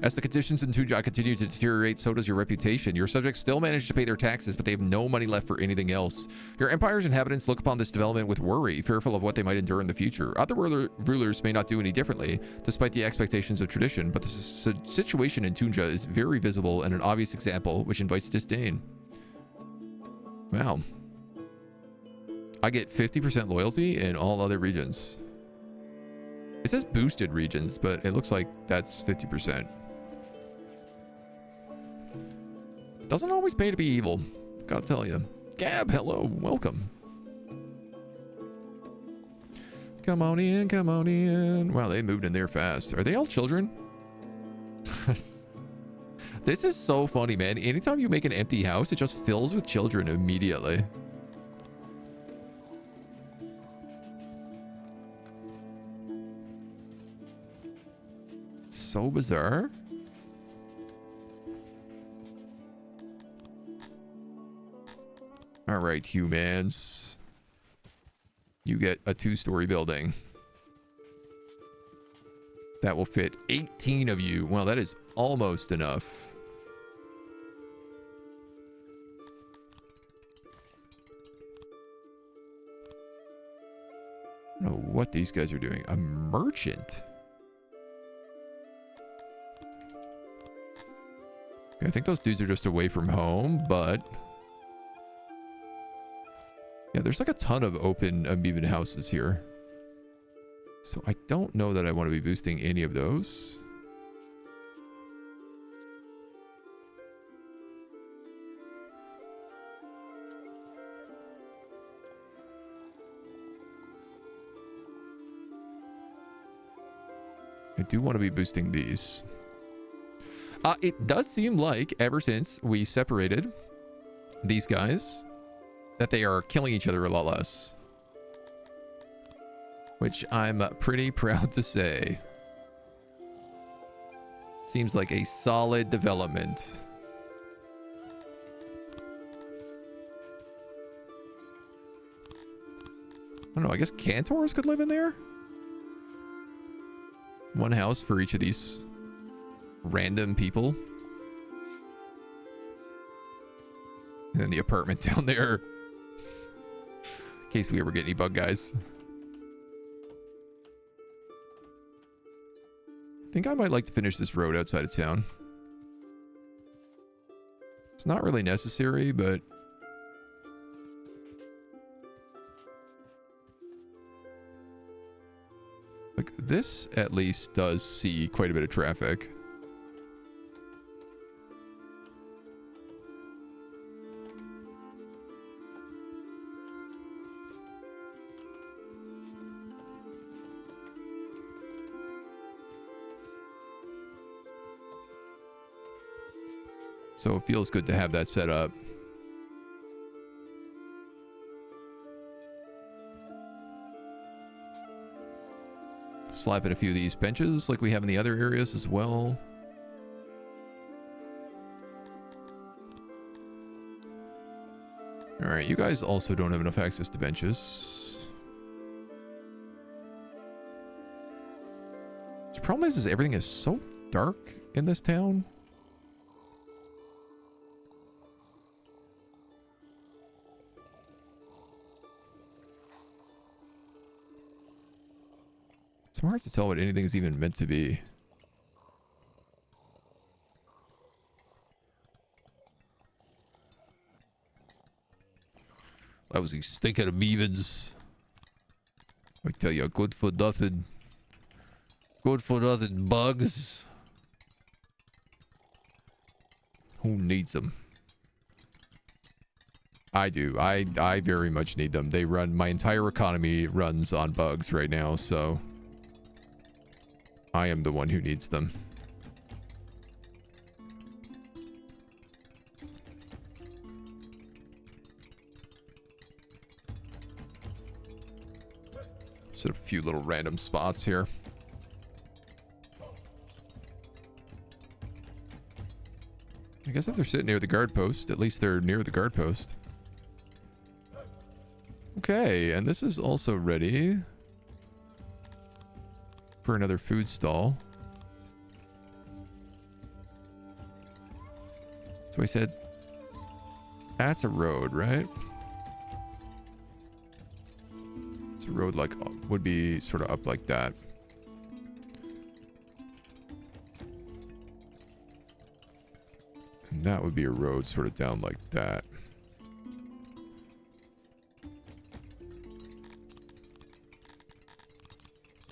[SPEAKER 1] As the conditions in Tunja continue to deteriorate, so does your reputation. Your subjects still manage to pay their taxes, but they have no money left for anything else. Your empire's inhabitants look upon this development with worry, fearful of what they might endure in the future. Other rulers may not do any differently, despite the expectations of tradition, but the situation in Tunja is very visible and an obvious example, which invites disdain. Wow. I get 50% loyalty in all other regions. It says boosted regions, but it looks like that's 50%. Doesn't always pay to be evil, gotta tell you. Gab, hello, welcome. Come on in, come on in. Wow, they moved in there fast. Are they all children? This is so funny, man. Anytime you make an empty house, it just fills with children immediately. So bizarre. All right, humans. You get a 2-story building. That will fit 18 of you. Well, that is almost enough. I don't know what these guys are doing. A merchant. I think those dudes are just away from home, but... yeah, there's like a ton of open amoeban houses here. So I don't know that I want to be boosting any of those. I do want to be boosting these. It does seem like ever since we separated these guys, that they are killing each other a lot less. Which I'm pretty proud to say. Seems like a solid development. I don't know, I guess Cantors could live in there? One house for each of these random people. And then the apartment down there. In case we ever get any bug guys. I think I might like to finish this road outside of town. It's not really necessary, but... like, this at least does see quite a bit of traffic. So it feels good to have that set up. slap in a few of these benches like we have in the other areas as well. All right, you guys also don't have enough access to benches. The problem is everything is so dark in this town. It's hard to tell what anything's even meant to be. That was these stinking amoebans. I tell you, good for nothing. Good for nothing bugs. Who needs them? I do. I very much need them. They run, my entire economy runs on bugs right now, so I am the one who needs them. Just a few little random spots here. I guess if they're sitting near the guard post, at least they're near the guard post. Okay, and this is also ready for another food stall. So I said, that's a road, right? It's a road like, would be sort of up like that. And that would be a road sort of down like that.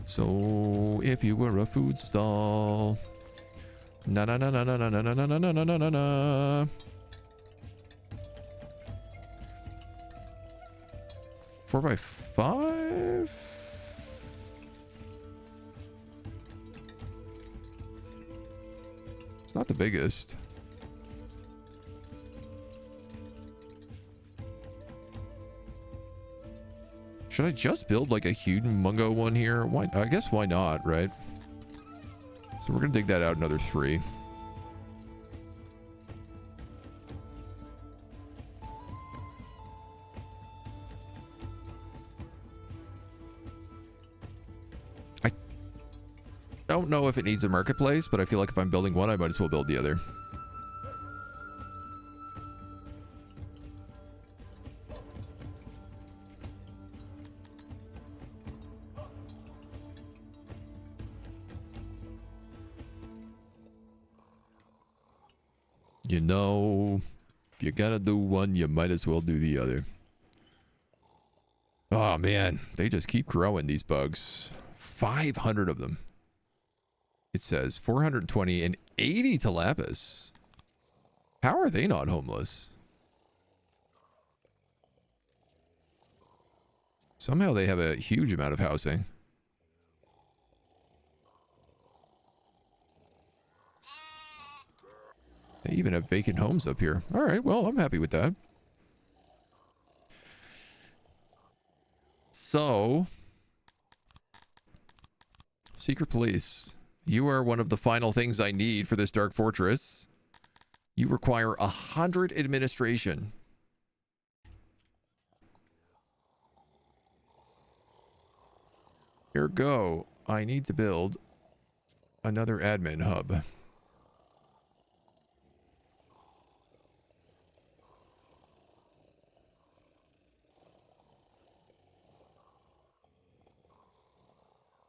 [SPEAKER 1] So if you were a food stall, na na na na na na na na na na na na na. 4x5. It's not the biggest. Should I just build like a huge mungo one here? Why? I guess why not, right? So we're gonna dig that out another 3. I don't know if it needs a marketplace, but I feel like if I'm building one, I might as well build the other. You know, if you're gonna do one, you might as well do the other. Oh man, they just keep growing, these bugs. 500 of them. It says 420 and 80 tilapis. How are they not homeless? Somehow they have a huge amount of housing. They even have vacant homes up here. All right, well, I'm happy with that. So, Secret Police, you are one of the final things I need for this Dark Fortress. You require 100 administration. Ergo, I need to build another admin hub.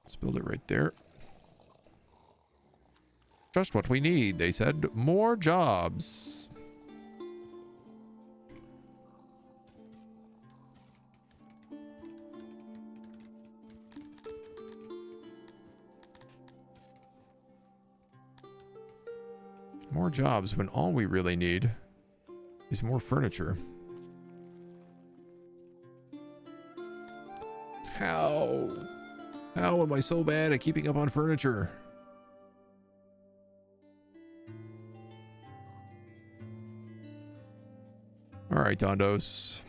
[SPEAKER 1] Let's build it right there. Just what we need, they said. More jobs. More jobs when all we really need is more furniture. How? How am I so bad at keeping up on furniture? All right, Dondos.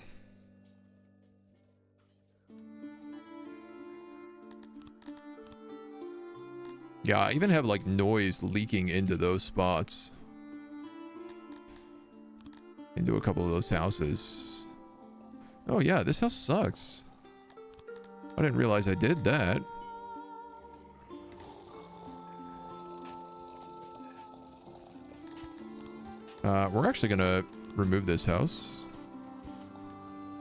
[SPEAKER 1] Yeah, I even have like noise leaking into those spots. Into a couple of those houses. Oh yeah, this house sucks. I didn't realize I did that. We're actually gonna remove this house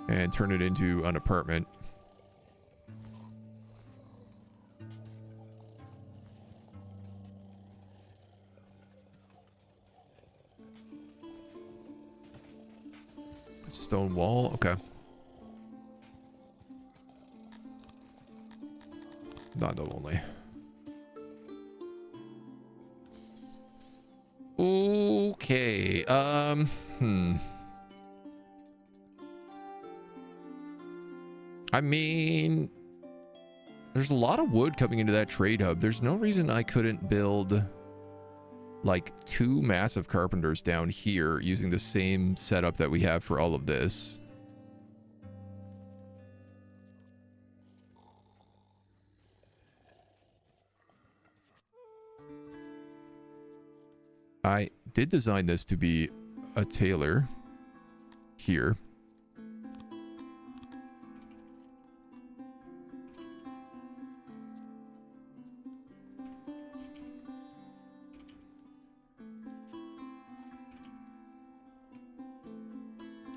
[SPEAKER 1] and turn it into an apartment. Stone wall, okay. Not only. Okay, I mean, there's a lot of wood coming into that trade hub. There's no reason I couldn't build like 2 massive carpenters down here using the same setup that we have for all of this. I did design this to be a tailor here.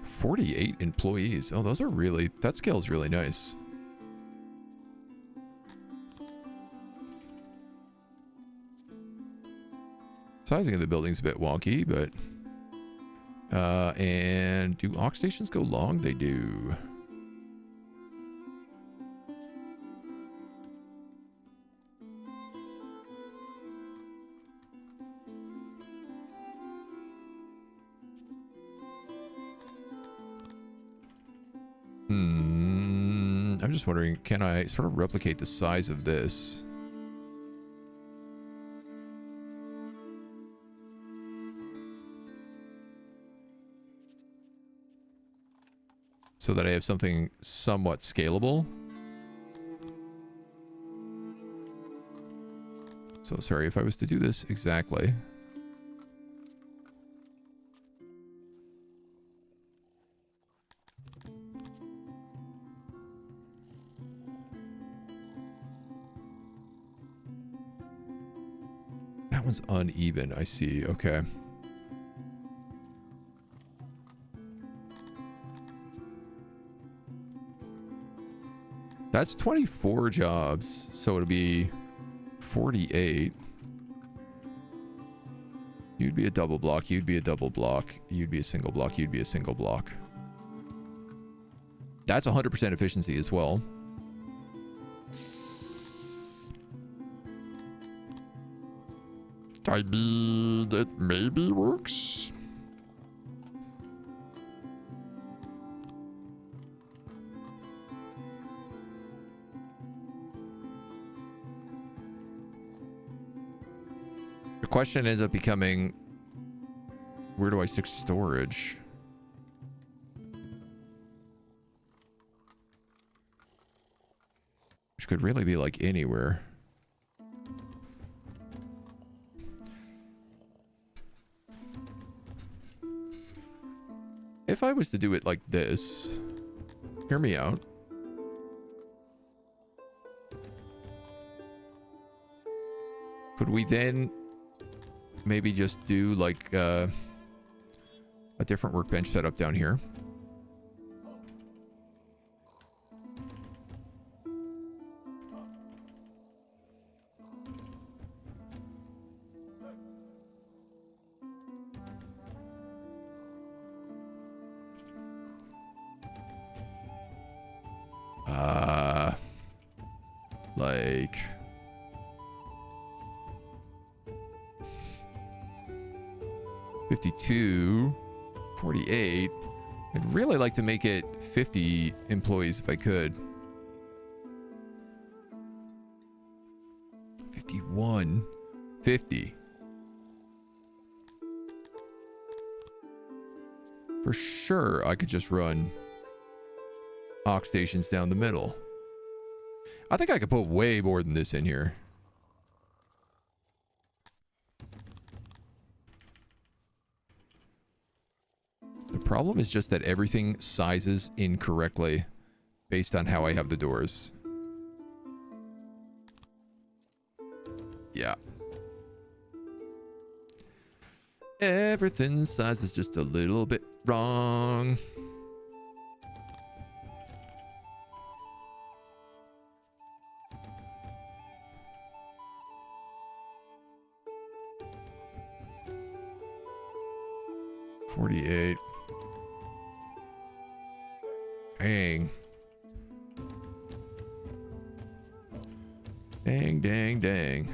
[SPEAKER 1] $48 employees. Oh, those are really, that scale is really nice. Sizing of the building's a bit wonky, but and do aux stations go long? They do. I'm just wondering, can I sort of replicate the size of this? So that I have something somewhat scalable. So sorry, if I was to do this exactly. That one's uneven, I see, okay. That's 24 jobs, so it'll be 48. You'd be a double block, you'd be a double block, you'd be a single block, you'd be a single block. That's 100% efficiency as well. I mean, it maybe works. The question ends up becoming, where do I stick storage? Which could really be like anywhere. If I was to do it like this, hear me out. Could we then maybe just do like a different workbench setup down here? Like 52, 48. I'd really like to make it 50 employees if I could. 51, 50. For sure, I could just run aux stations down the middle. I think I could put way more than this in here. problem is just that everything sizes incorrectly based on how I have the doors. Yeah. Everything sizes just a little bit wrong. $48. Dang. Dang, dang, dang.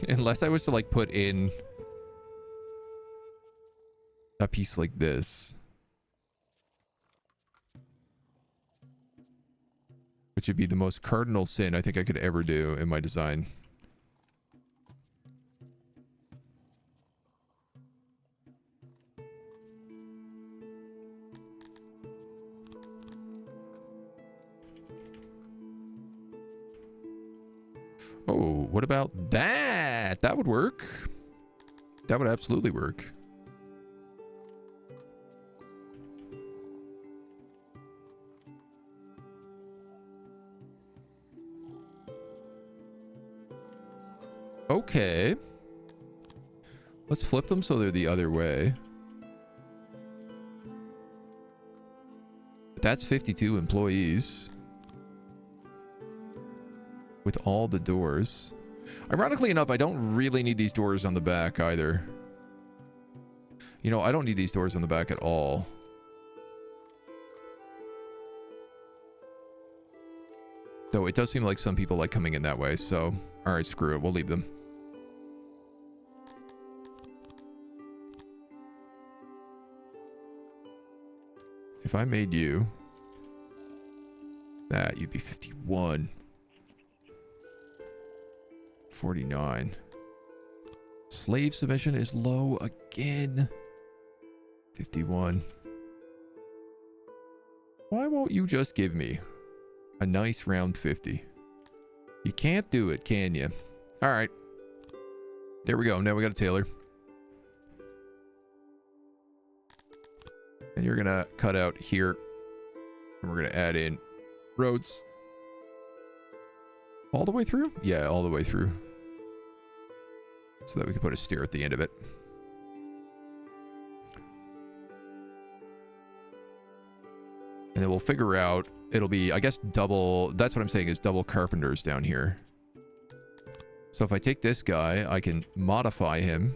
[SPEAKER 1] Unless I was to like put in a piece like this, which would be the most cardinal sin I think I could ever do in my design. Oh, what about that? That would work. That would absolutely work. Okay. Let's flip them so they're the other way. That's 52 employees. With all the doors. Ironically enough, I don't really need these doors on the back either. You know, I don't need these doors on the back at all. Though it does seem like some people like coming in that way, so... Alright, screw it. We'll leave them. If I made you... that, you'd be 51. 49. Slave submission is low again. 51. Why won't you just give me a nice round 50? You can't do it, can you? All right. There we go. Now we got a tailor. And you're going to cut out here. And we're going to add in roads. All the way through? Yeah, all the way through. So that we can put a stair at the end of it. And then we'll figure out, it'll be, I guess, double, that's what I'm saying is double carpenters down here. So if I take this guy, I can modify him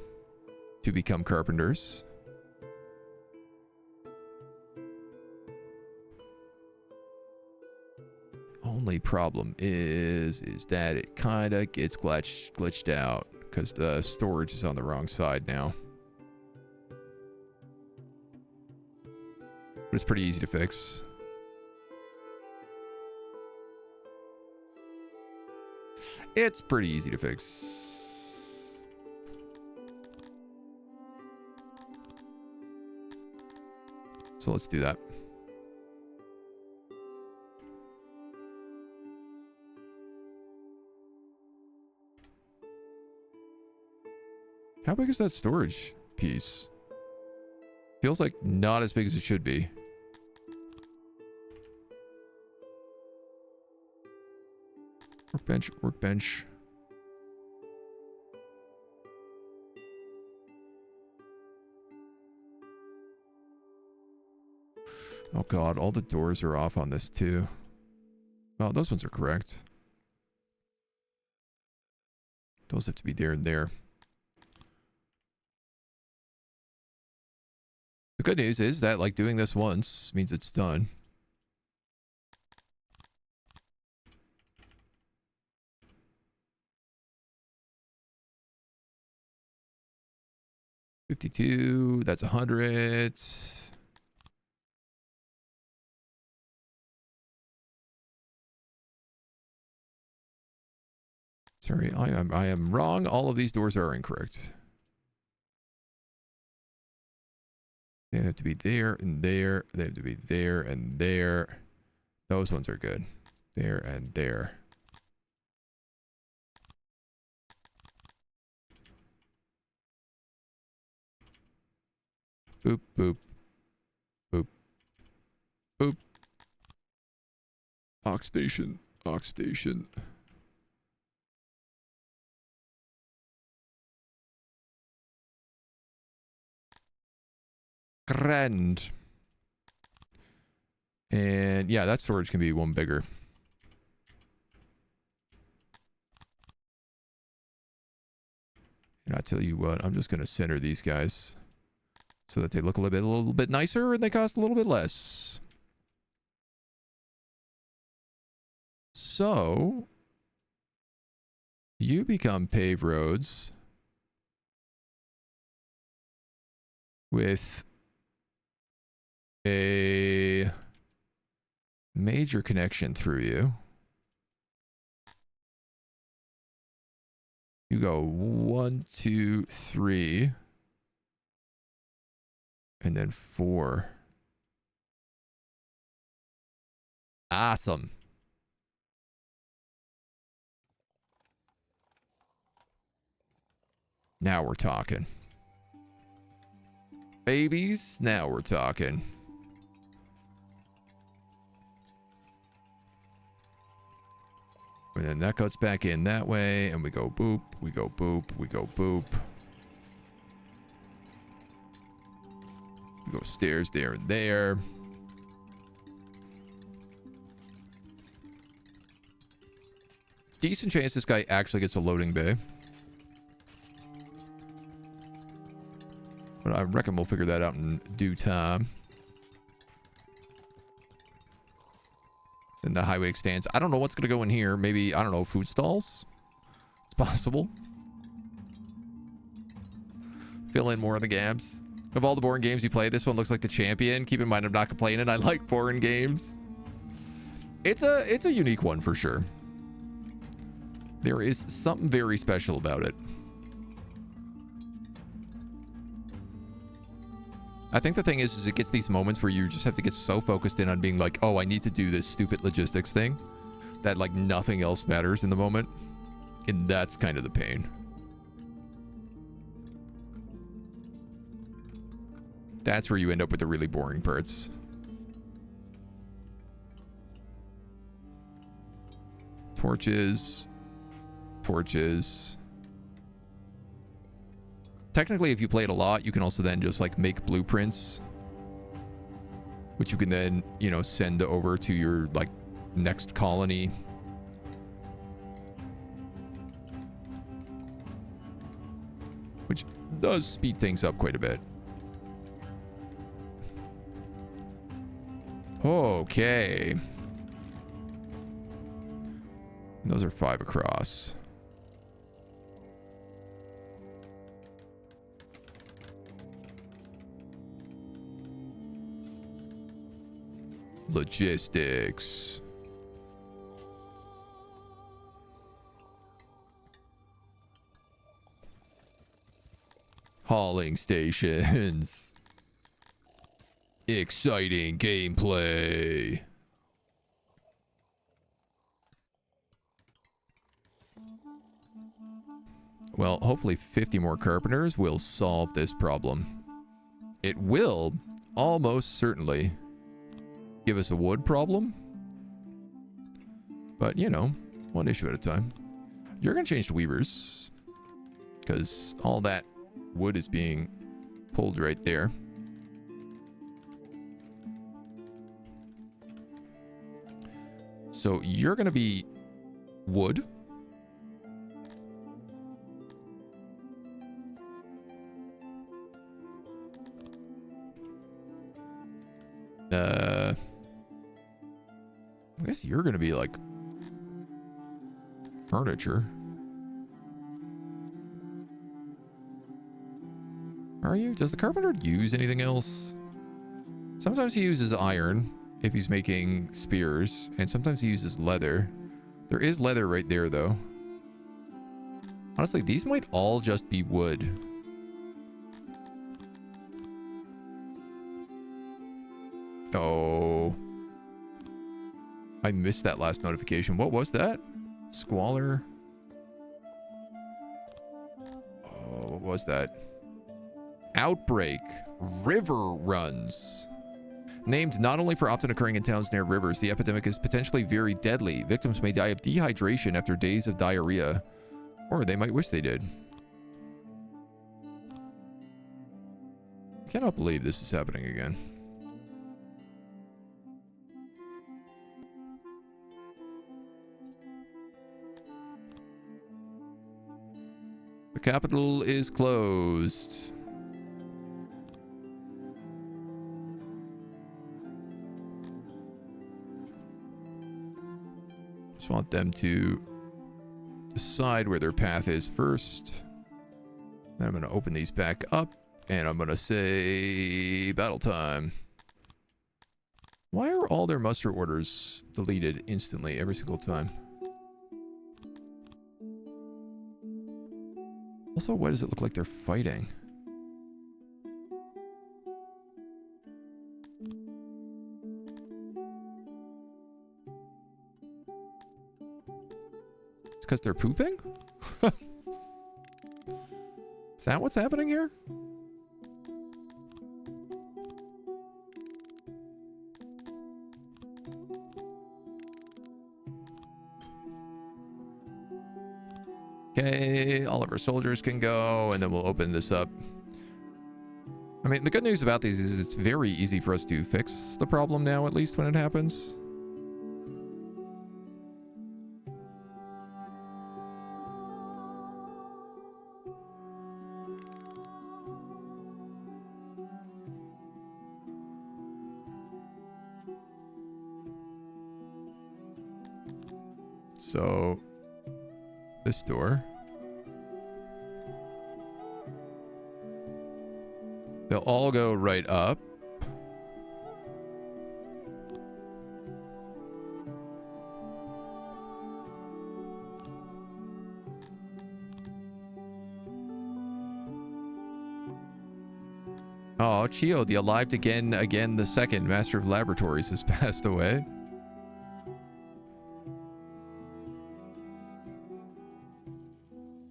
[SPEAKER 1] to become carpenters. Only problem is that it kind of gets glitched out because the storage is on the wrong side now. But it's pretty easy to fix. It's pretty easy to fix. So let's do that. How big is that storage piece? Feels like not as big as it should be. Workbench, workbench. Oh god, all the doors are off on this too. Oh, those ones are correct. Those have to be there and there. The good news is that, like, doing this once means it's done. $52, that's 100. Sorry, I am wrong. All of these doors are incorrect. They have to be there and there. They have to be there and there. Those ones are good. There and there. Boop, boop. Boop. Boop. Ox station. Ox station. Grand. And yeah, that storage can be one bigger. And I tell you what, I'm just going to center these guys so that they look a little bit nicer and they cost a little bit less. So you become paved roads with a major connection through you. You go 1, 2, 3, and then 4. Awesome. Now we're talking. Babies, now we're talking. And then that goes back in that way, and we go boop, we go boop, we go boop. We go stairs there and there. Decent chance this guy actually gets a loading bay. But I reckon we'll figure that out in due time. Then the highway extends. I don't know what's going to go in here. Maybe, I don't know, food stalls? It's possible. Fill in more of the gaps. Of all the boring games you play, this one looks like the champion. Keep in mind, I'm not complaining. I like boring games. It's a unique one for sure. There is something very special about it. I think the thing is it gets these moments where you just have to get so focused in on being like, oh, I need to do this stupid logistics thing, that like nothing else matters in the moment. And that's kind of the pain. That's where you end up with the really boring parts. Torches. Torches. Technically, if you play it a lot, you can also then just like make blueprints, which you can then, you know, send over to your like next colony. Which does speed things up quite a bit. Okay. Those are 5 across. Logistics. Hauling stations. Exciting gameplay. Well, hopefully 50 more carpenters will solve this problem. It will almost certainly give us a wood problem. But, you know, one issue at a time. You're going to change to weavers, because all that wood is being pulled right there. So you're going to be wood. I guess you're going to be like furniture. Are you? Does the carpenter use anything else? Sometimes he uses iron if he's making spears, and sometimes he uses leather. There is leather right there, though. Honestly, these might all just be wood. Oh. I missed that last notification. What was that? Squalor. Oh, what was that? Outbreak. River runs. Named not only for often occurring in towns near rivers, the epidemic is potentially very deadly. Victims may die of dehydration after days of diarrhea. Or they might wish they did. I cannot believe this is happening again. The capital is closed. Just want them to decide where their path is first. Then I'm going to open these back up, and I'm going to say battle time. Why are all their muster orders deleted instantly every single time? Also, why does it look like they're fighting? It's because they're pooping? Is that what's happening here? Okay, all of our soldiers can go, and then we'll open this up. I mean, the good news about these is it's very easy for us to fix the problem now, at least when it happens. So, this door. They'll all go right up. Oh, Chio, the alive again the second master of laboratories has passed away.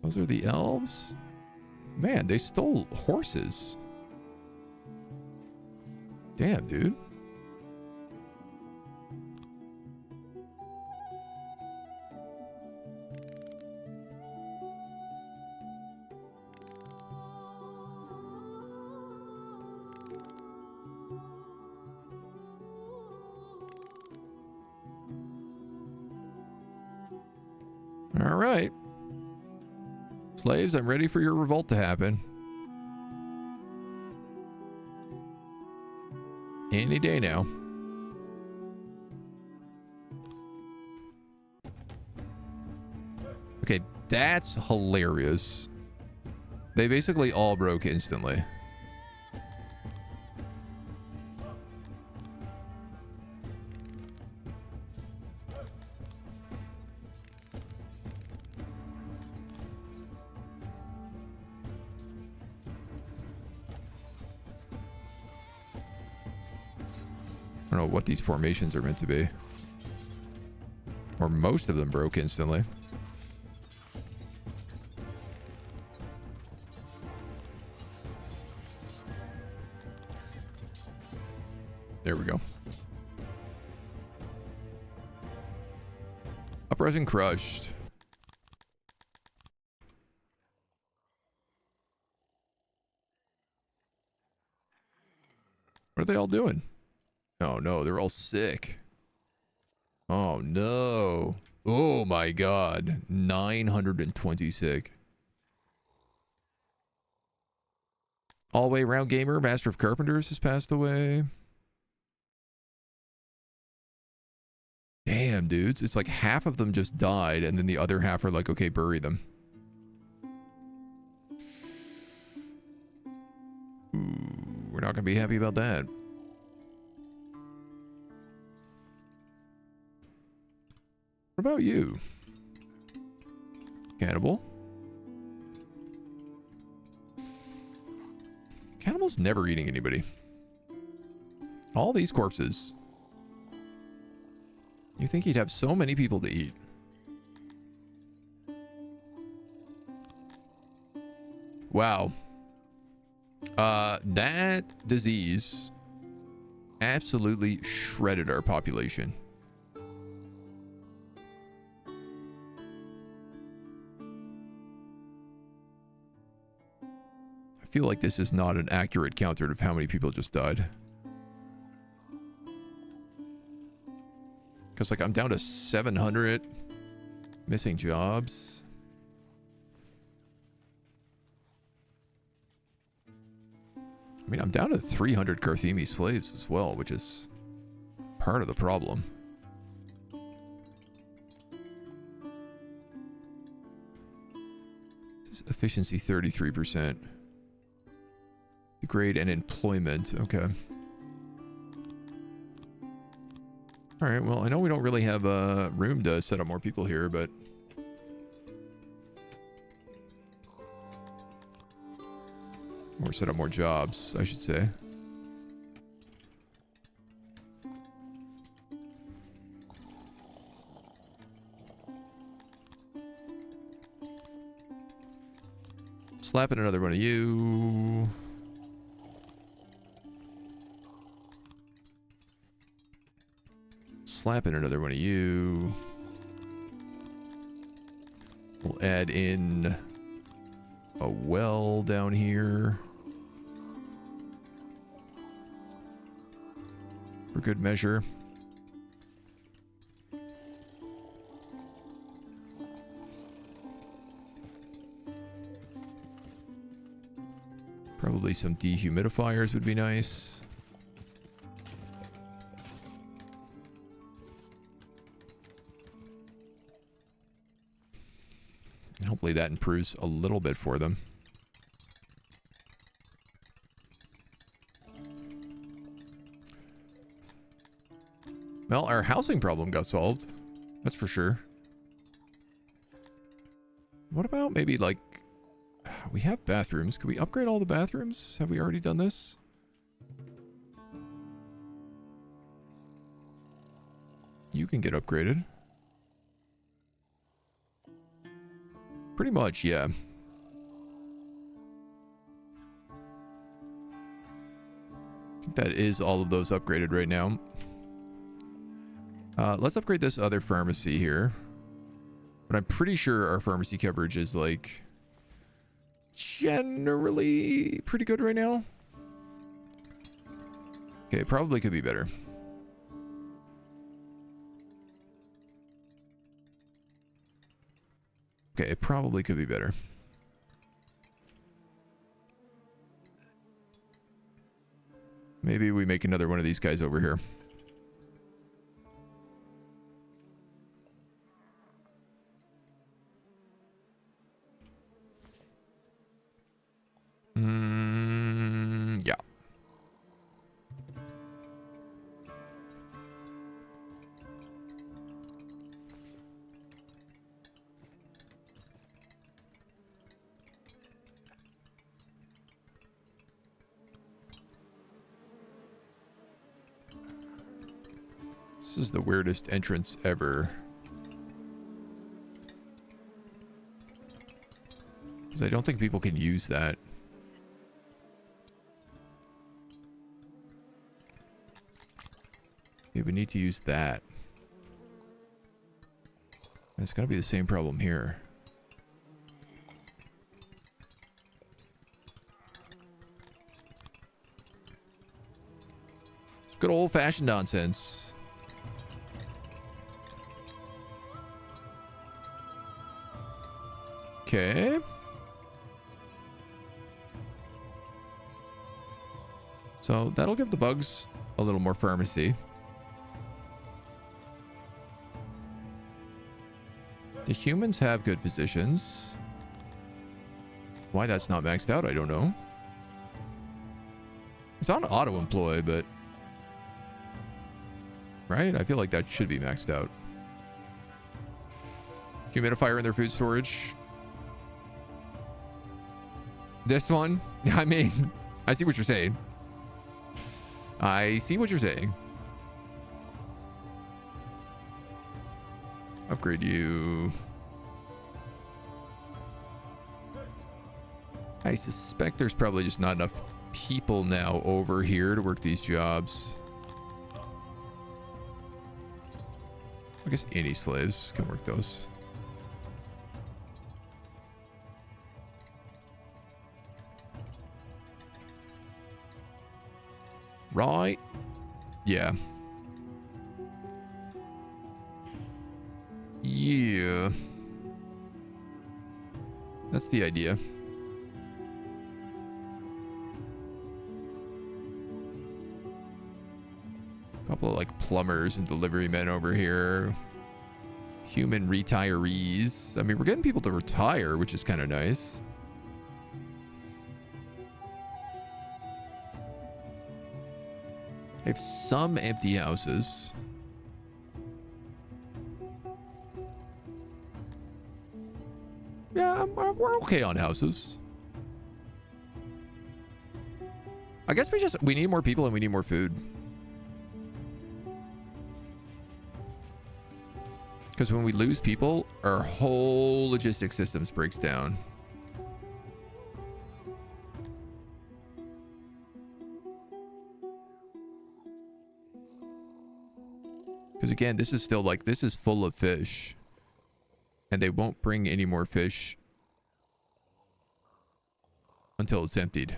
[SPEAKER 1] Those are the elves? Man, they stole horses. Damn, dude. All right. Slaves, I'm ready for your revolt to happen. Any day now. Okay, that's hilarious. They basically all broke instantly. I don't know what these formations are meant to be. Or most of them broke instantly. There we go. Uprising crushed. What are they all doing? Oh no, they're all sick. Oh no. Oh my god. 920 sick. All way round gamer, master of carpenters has passed away. Damn, dudes. It's like half of them just died, and then the other half are like, okay, bury them. Ooh, we're not gonna be happy about that. What about you? Cannibal? Cannibal's never eating anybody. All these corpses. You think he'd have so many people to eat? Wow. That disease absolutely shredded our population. I feel like this is not an accurate counter of how many people just died. Because, like, I'm down to 700 missing jobs. I mean, I'm down to 300 Carthemi slaves as well, which is part of the problem. Efficiency 33%. Grade and employment. Okay. Alright, well, I know we don't really have room to set up more people here, but... or set up more jobs, I should say. Slapping another one of you. Slapping another one of you. We'll add in a well down here. For good measure. Probably some dehumidifiers would be nice. And hopefully that improves a little bit for them. Well, our housing problem got solved. That's for sure. What about maybe like... we have bathrooms. Could we upgrade all the bathrooms? Have we already done this? You can get upgraded. Pretty much, yeah. I think that is all of those upgraded right now. Let's upgrade this other pharmacy here. But I'm pretty sure our pharmacy coverage is like generally pretty good right now. Okay, probably could be better. Okay, it probably could be better. Maybe we make another one of these guys over here. Yeah. This is the weirdest entrance ever. Because I don't think people can use that. Okay, we need to use that. It's gonna be the same problem here. It's good old-fashioned nonsense. Okay. So that'll give the bugs a little more pharmacy. The humans have good physicians. Why that's not maxed out, I don't know. It's on auto-employ, but... right? I feel like that should be maxed out. Humidifier in their food storage. This one? I mean, I see what you're saying. I see what you're saying. Upgrade you. I suspect there's probably just not enough people now over here to work these jobs. I guess any slaves can work those. Right? Yeah. Yeah. That's the idea. Couple of like plumbers and delivery men over here. Human retirees. I mean, we're getting people to retire, which is kind of nice. They have some empty houses. Yeah, we're okay on houses. I guess we need more people and we need more food. Because when we lose people, our whole logistics systems breaks down. Because again, this is still like, this is full of fish. And they won't bring any more fish until it's emptied.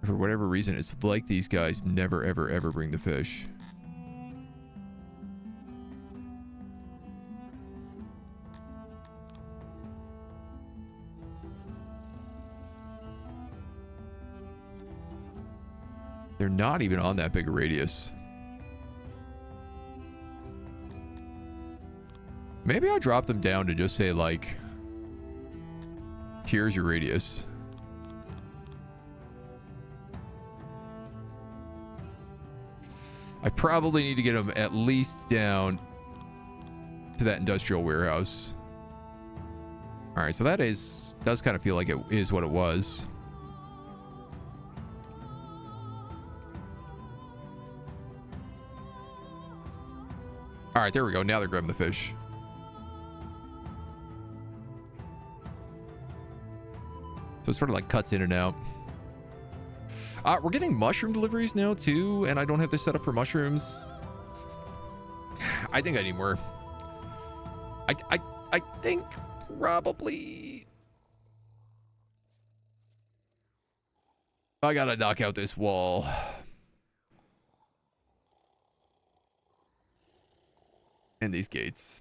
[SPEAKER 1] For whatever reason, it's like these guys never, ever, ever bring the fish. They're not even on that big a radius. Maybe I'll drop them down to just say, like, here's your radius. I probably need to get them at least down to that industrial warehouse. All right, so that does kind of feel like it is what it was. All right, there we go. Now they're grabbing the fish. So it sort of like cuts in and out. We're getting mushroom deliveries now too, and I don't have this set up for mushrooms. I think I need more. I think probably I gotta knock out this wall. And these gates.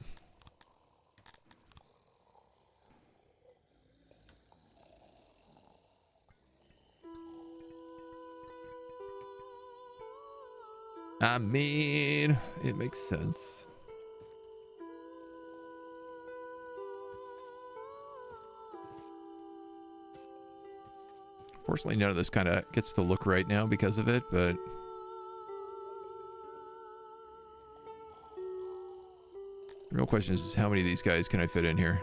[SPEAKER 1] I mean, it makes sense. Fortunately, none of this kind of gets to look right now because of it, but the real question is how many of these guys can I fit in here?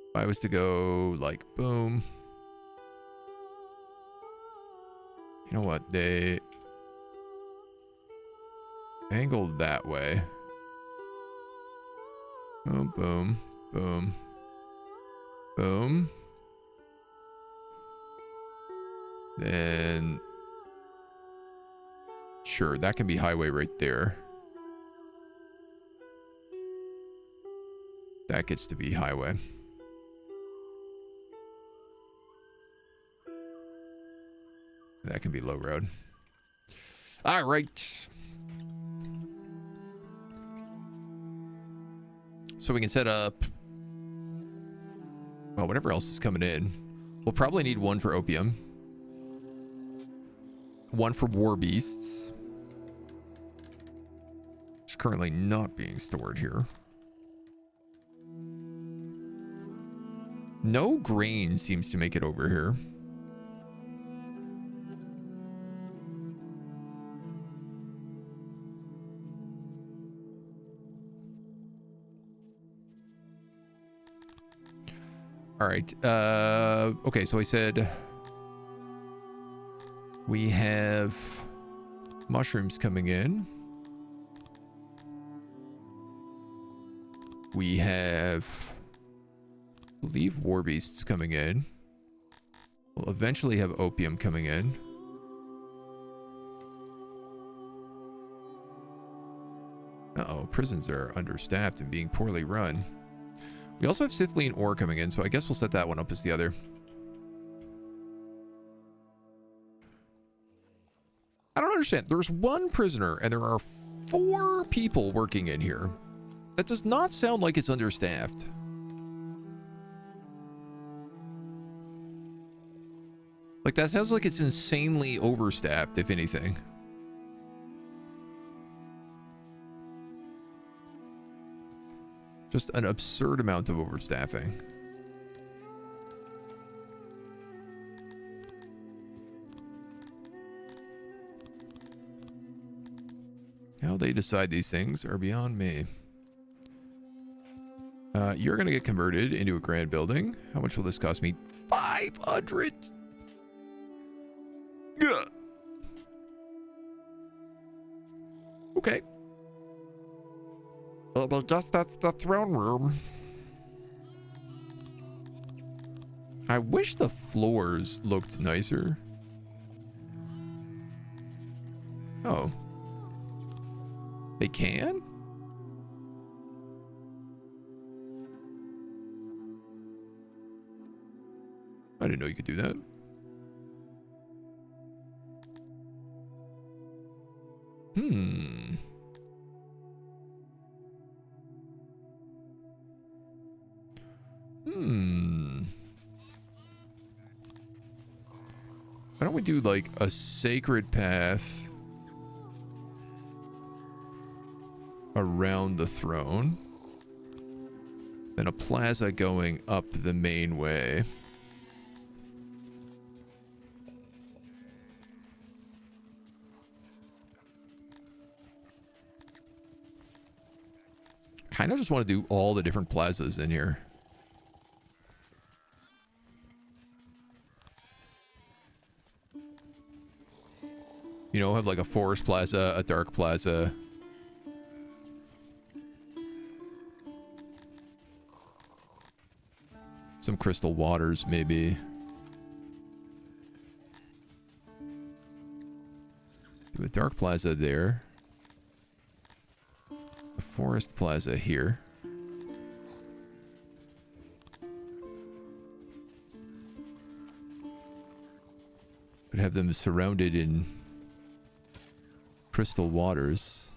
[SPEAKER 1] If I was to go like boom. You know what? They angled that way. Boom, boom, boom, boom. Then, sure, that can be highway right there. That gets to be highway. That can be low road. All right. So we can set up, well, whatever else is coming in. We'll probably need one for opium. One for war beasts. It's currently not being stored here. No grain seems to make it over here. All right. Okay, so I said we have mushrooms coming in. We have, I believe, war beasts coming in. We'll eventually have opium coming in. Uh-oh, prisons are understaffed and being poorly run. We also have Scythian ore coming in, so I guess we'll set that one up as the other. I don't understand. There's one prisoner and there are 4 people working in here. That does not sound like it's understaffed. Like, that sounds like it's insanely overstaffed, if anything. Just an absurd amount of overstaffing. How they decide these things are beyond me. You're going to get converted into a grand building. How much will this cost me? 500! Ugh. Okay. Well, I guess that's the throne room. I wish the floors looked nicer. Oh. They can? I didn't know you could do that. Hmm. Why don't we do like a sacred path around the throne, then a plaza going up the main way. Kind of just want to do all the different plazas in here. You know, have like a forest plaza, a dark plaza. Some crystal waters, maybe. Do a dark plaza there. A forest plaza here. Would have them surrounded in crystal waters.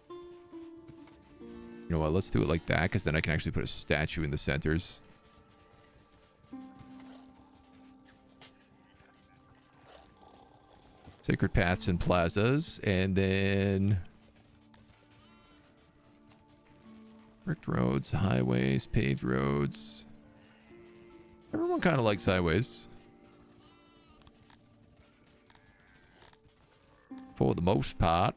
[SPEAKER 1] You know what? Let's do it like that, because then I can actually put a statue in the centers. Sacred paths and plazas, and then bricked roads, highways, paved roads. Everyone kind of likes highways. For the most part.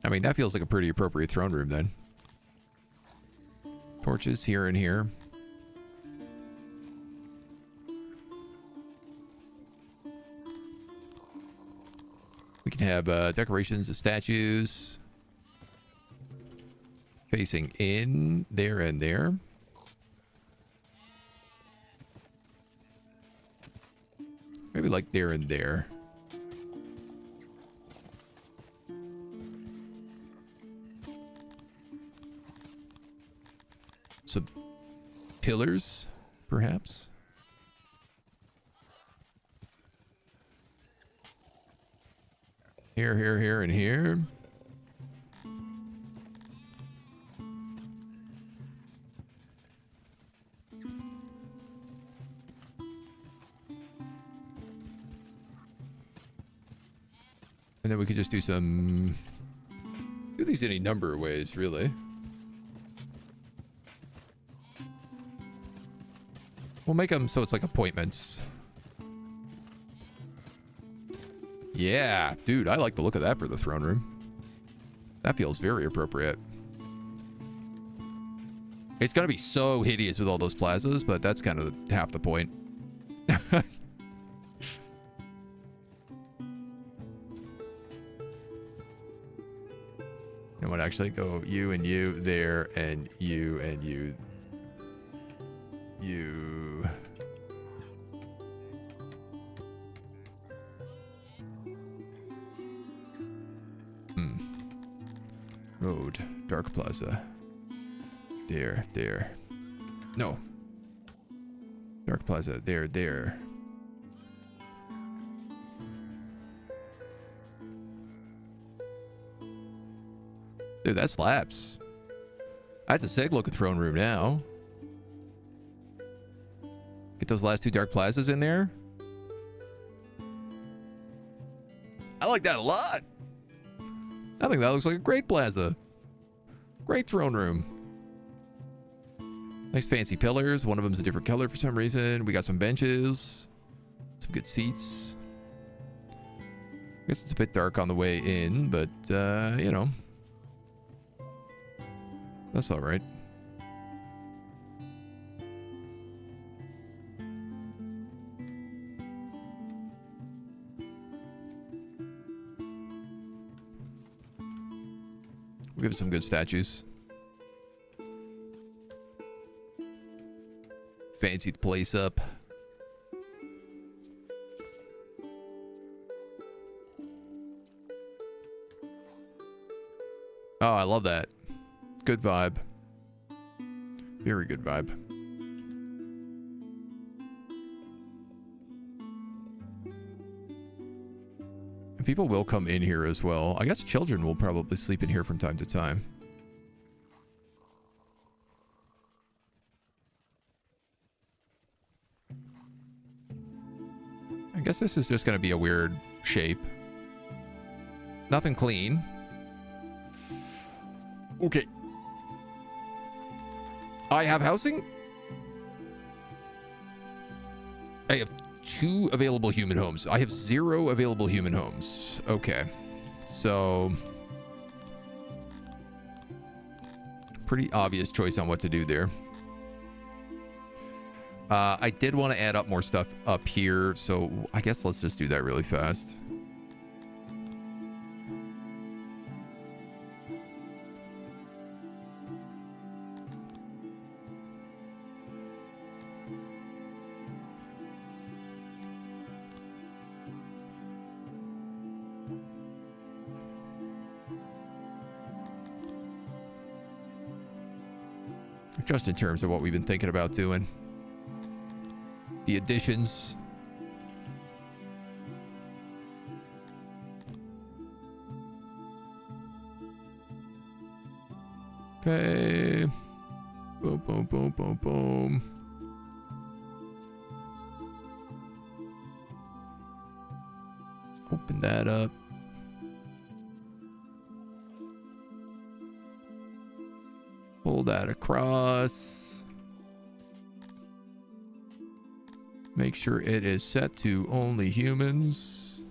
[SPEAKER 1] I mean, that feels like a pretty appropriate throne room then. Torches here and here. We can have decorations of statues facing in there and there. Maybe like there and there. Some pillars, perhaps. Here, here, here, and here. And then we could just do some... do these any number of ways, really. We'll make them so it's like appointments. Yeah, dude, I like the look of that for the throne room. That feels very appropriate. It's going to be so hideous with all those plazas, but that's kind of half the point. I would actually go you and you there, and you and you. You. Road, Dark Plaza. There. No. Dark Plaza, there. Dude, that slaps. That's a sick looking throne room now. Get those last 2 Dark Plazas in there. I like that a lot. I think that looks like a great plaza. Great throne room. Nice fancy pillars. One of them's a different color for some reason. We got some benches. Some good seats. I guess it's a bit dark on the way in, but, you know. That's all right. We'll give it some good statues. Fancy the place up. Oh, I love that. Good vibe. Very good vibe. And people will come in here as well. I guess children will probably sleep in here from time to time. I guess this is just going to be a weird shape. Nothing clean. Okay. I have housing. I have 2 available human homes. I have 0 available human homes. Okay. So, pretty obvious choice on what to do there. I did want to add up more stuff up here, so I guess let's just do that really fast. Just in terms of what we've been thinking about doing. The additions. Okay. Boom, boom, boom, boom, boom. Open that up. Pull that across. Make sure it is set to only humans.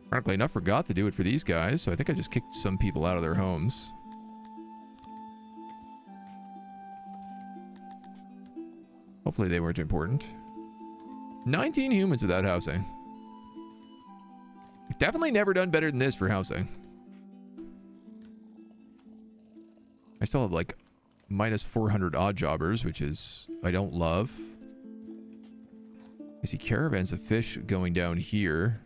[SPEAKER 1] Frankly enough, forgot to do it for these guys, so I think I just kicked some people out of their homes. Hopefully they weren't important. 19 humans without housing. We've definitely never done better than this for housing. I still have like minus 400 odd jobbers, which is I don't love. I see caravans of fish going down here.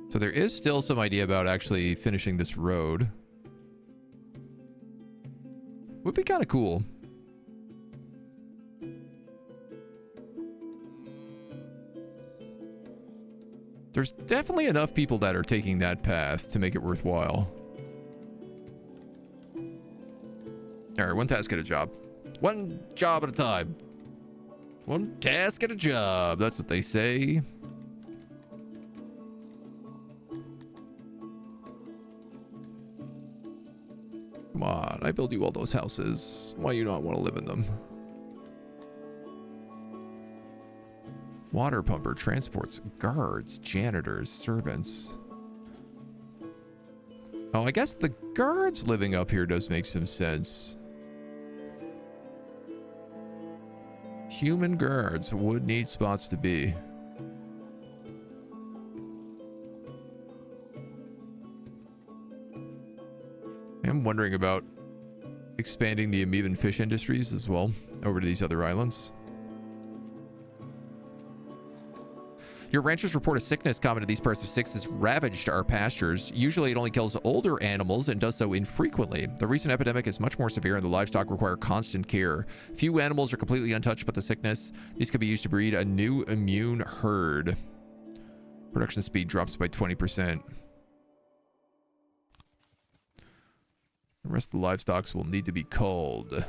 [SPEAKER 1] So there is still some idea about actually finishing this road. Would be kind of cool. There's definitely enough people that are taking that path to make it worthwhile. All right, one task at a job. One job at a time. One task at a job. That's what they say. Come on, I build you all those houses. Why you not want to live in them? Water pumper transports guards, janitors, servants. Oh, I guess the guards living up here does make some sense. Human guards would need spots to be. I'm wondering about expanding the amoeban fish industries as well over to these other islands. Your ranchers report a sickness common to these parts of Syx has ravaged our pastures. Usually it only kills older animals and does so infrequently. The recent epidemic is much more severe and the livestock require constant care. Few animals are completely untouched by the sickness. These could be used to breed a new immune herd. Production speed drops by 20%. The rest of the livestock will need to be culled.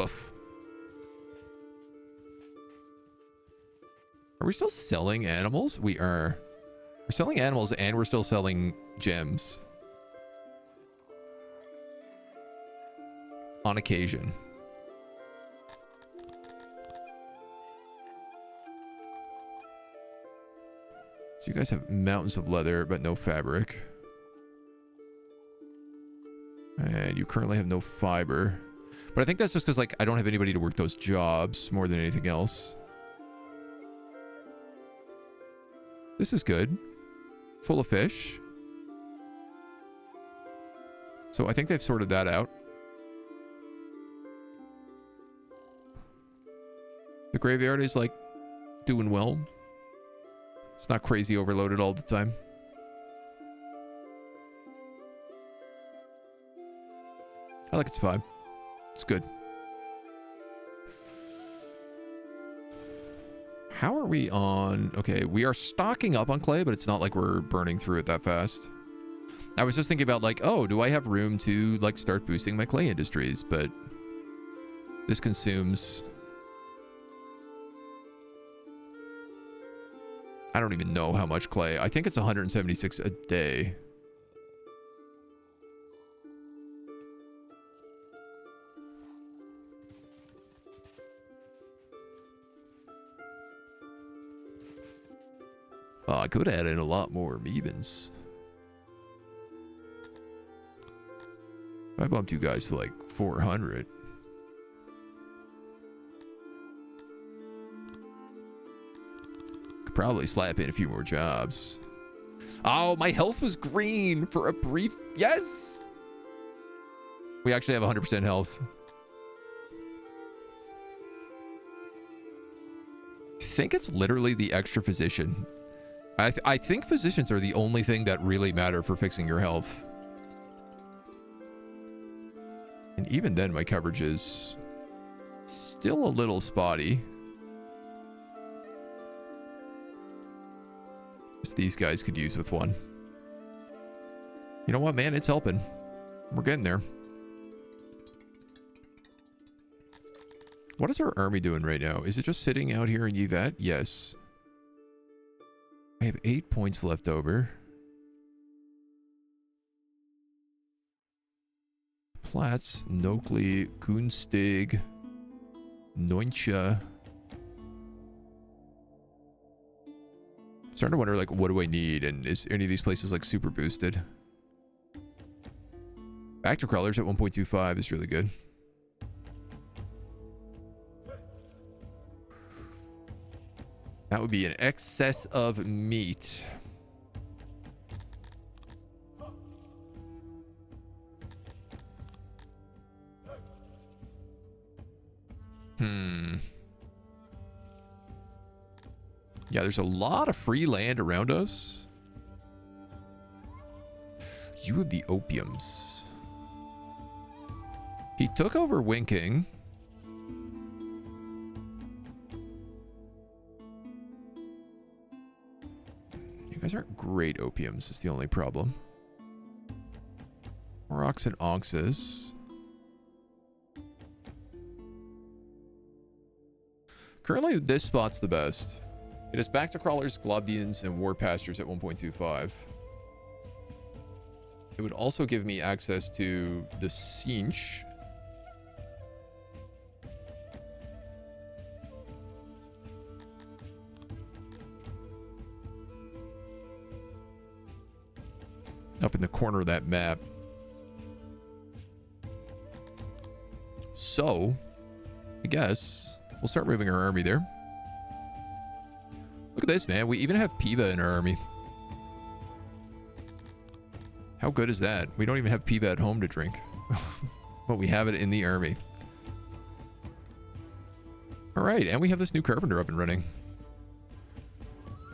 [SPEAKER 1] Oof. Are we still selling animals? We are. We're selling animals and we're still selling gems. On occasion. So you guys have mountains of leather, but no fabric. And you currently have no fiber. But I think that's just because, like, I don't have anybody to work those jobs more than anything else. This is good. Full of fish. So I think they've sorted that out. The graveyard is, like, doing well. It's not crazy overloaded all the time. I like its vibe. It's good. How are we on? Okay, we are stocking up on clay, but it's not like we're burning through it that fast. I was just thinking about, like, oh, do I have room to, like, start boosting my clay industries? But this consumes... I don't even know how much clay. I think it's 176 a day. Oh, I could add in a lot more Mevans. If I bumped you guys to like 400. Could probably slap in a few more jobs. Oh, my health was green for a brief... Yes! We actually have 100% health. I think it's literally the extra physician. I think physicians are the only thing that really matter for fixing your health. And even then, my coverage is still a little spotty. Just these guys could use with one. You know what, man? It's helping. We're getting there. What is our army doing right now? Is it just sitting out here in Yvette? Yes. I have 8 points left over. Platz, Nokley, Kunstig, Neuncha. Starting to wonder, like, what do I need? And is any of these places, like, super boosted? Actor crawlers at 1.25 is really good. That would be an excess of meat. Yeah, there's a lot of free land around us. You have the opiums. He took over Winking. You guys aren't great opiums, is the only problem. Rocks and onxes. Currently, this spot's the best. It is back to crawlers, globdians, and war pastures at 1.25. It would also give me access to the Cinch. Up in the corner of that map. So, I guess we'll start moving our army there. Look at this, man. We even have Piva in our army. How good is that? We don't even have Piva at home to drink. But we have it in the army. All right, and we have this new carpenter up and running.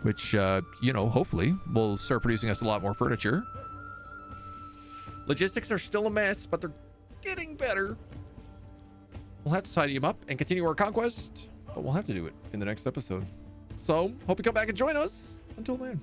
[SPEAKER 1] Which, you know, hopefully will start producing us a lot more furniture. Logistics are still a mess, but they're getting better. We'll have to tidy them up and continue our conquest, but we'll have to do it in the next episode. So, hope you come back and join us. Until then.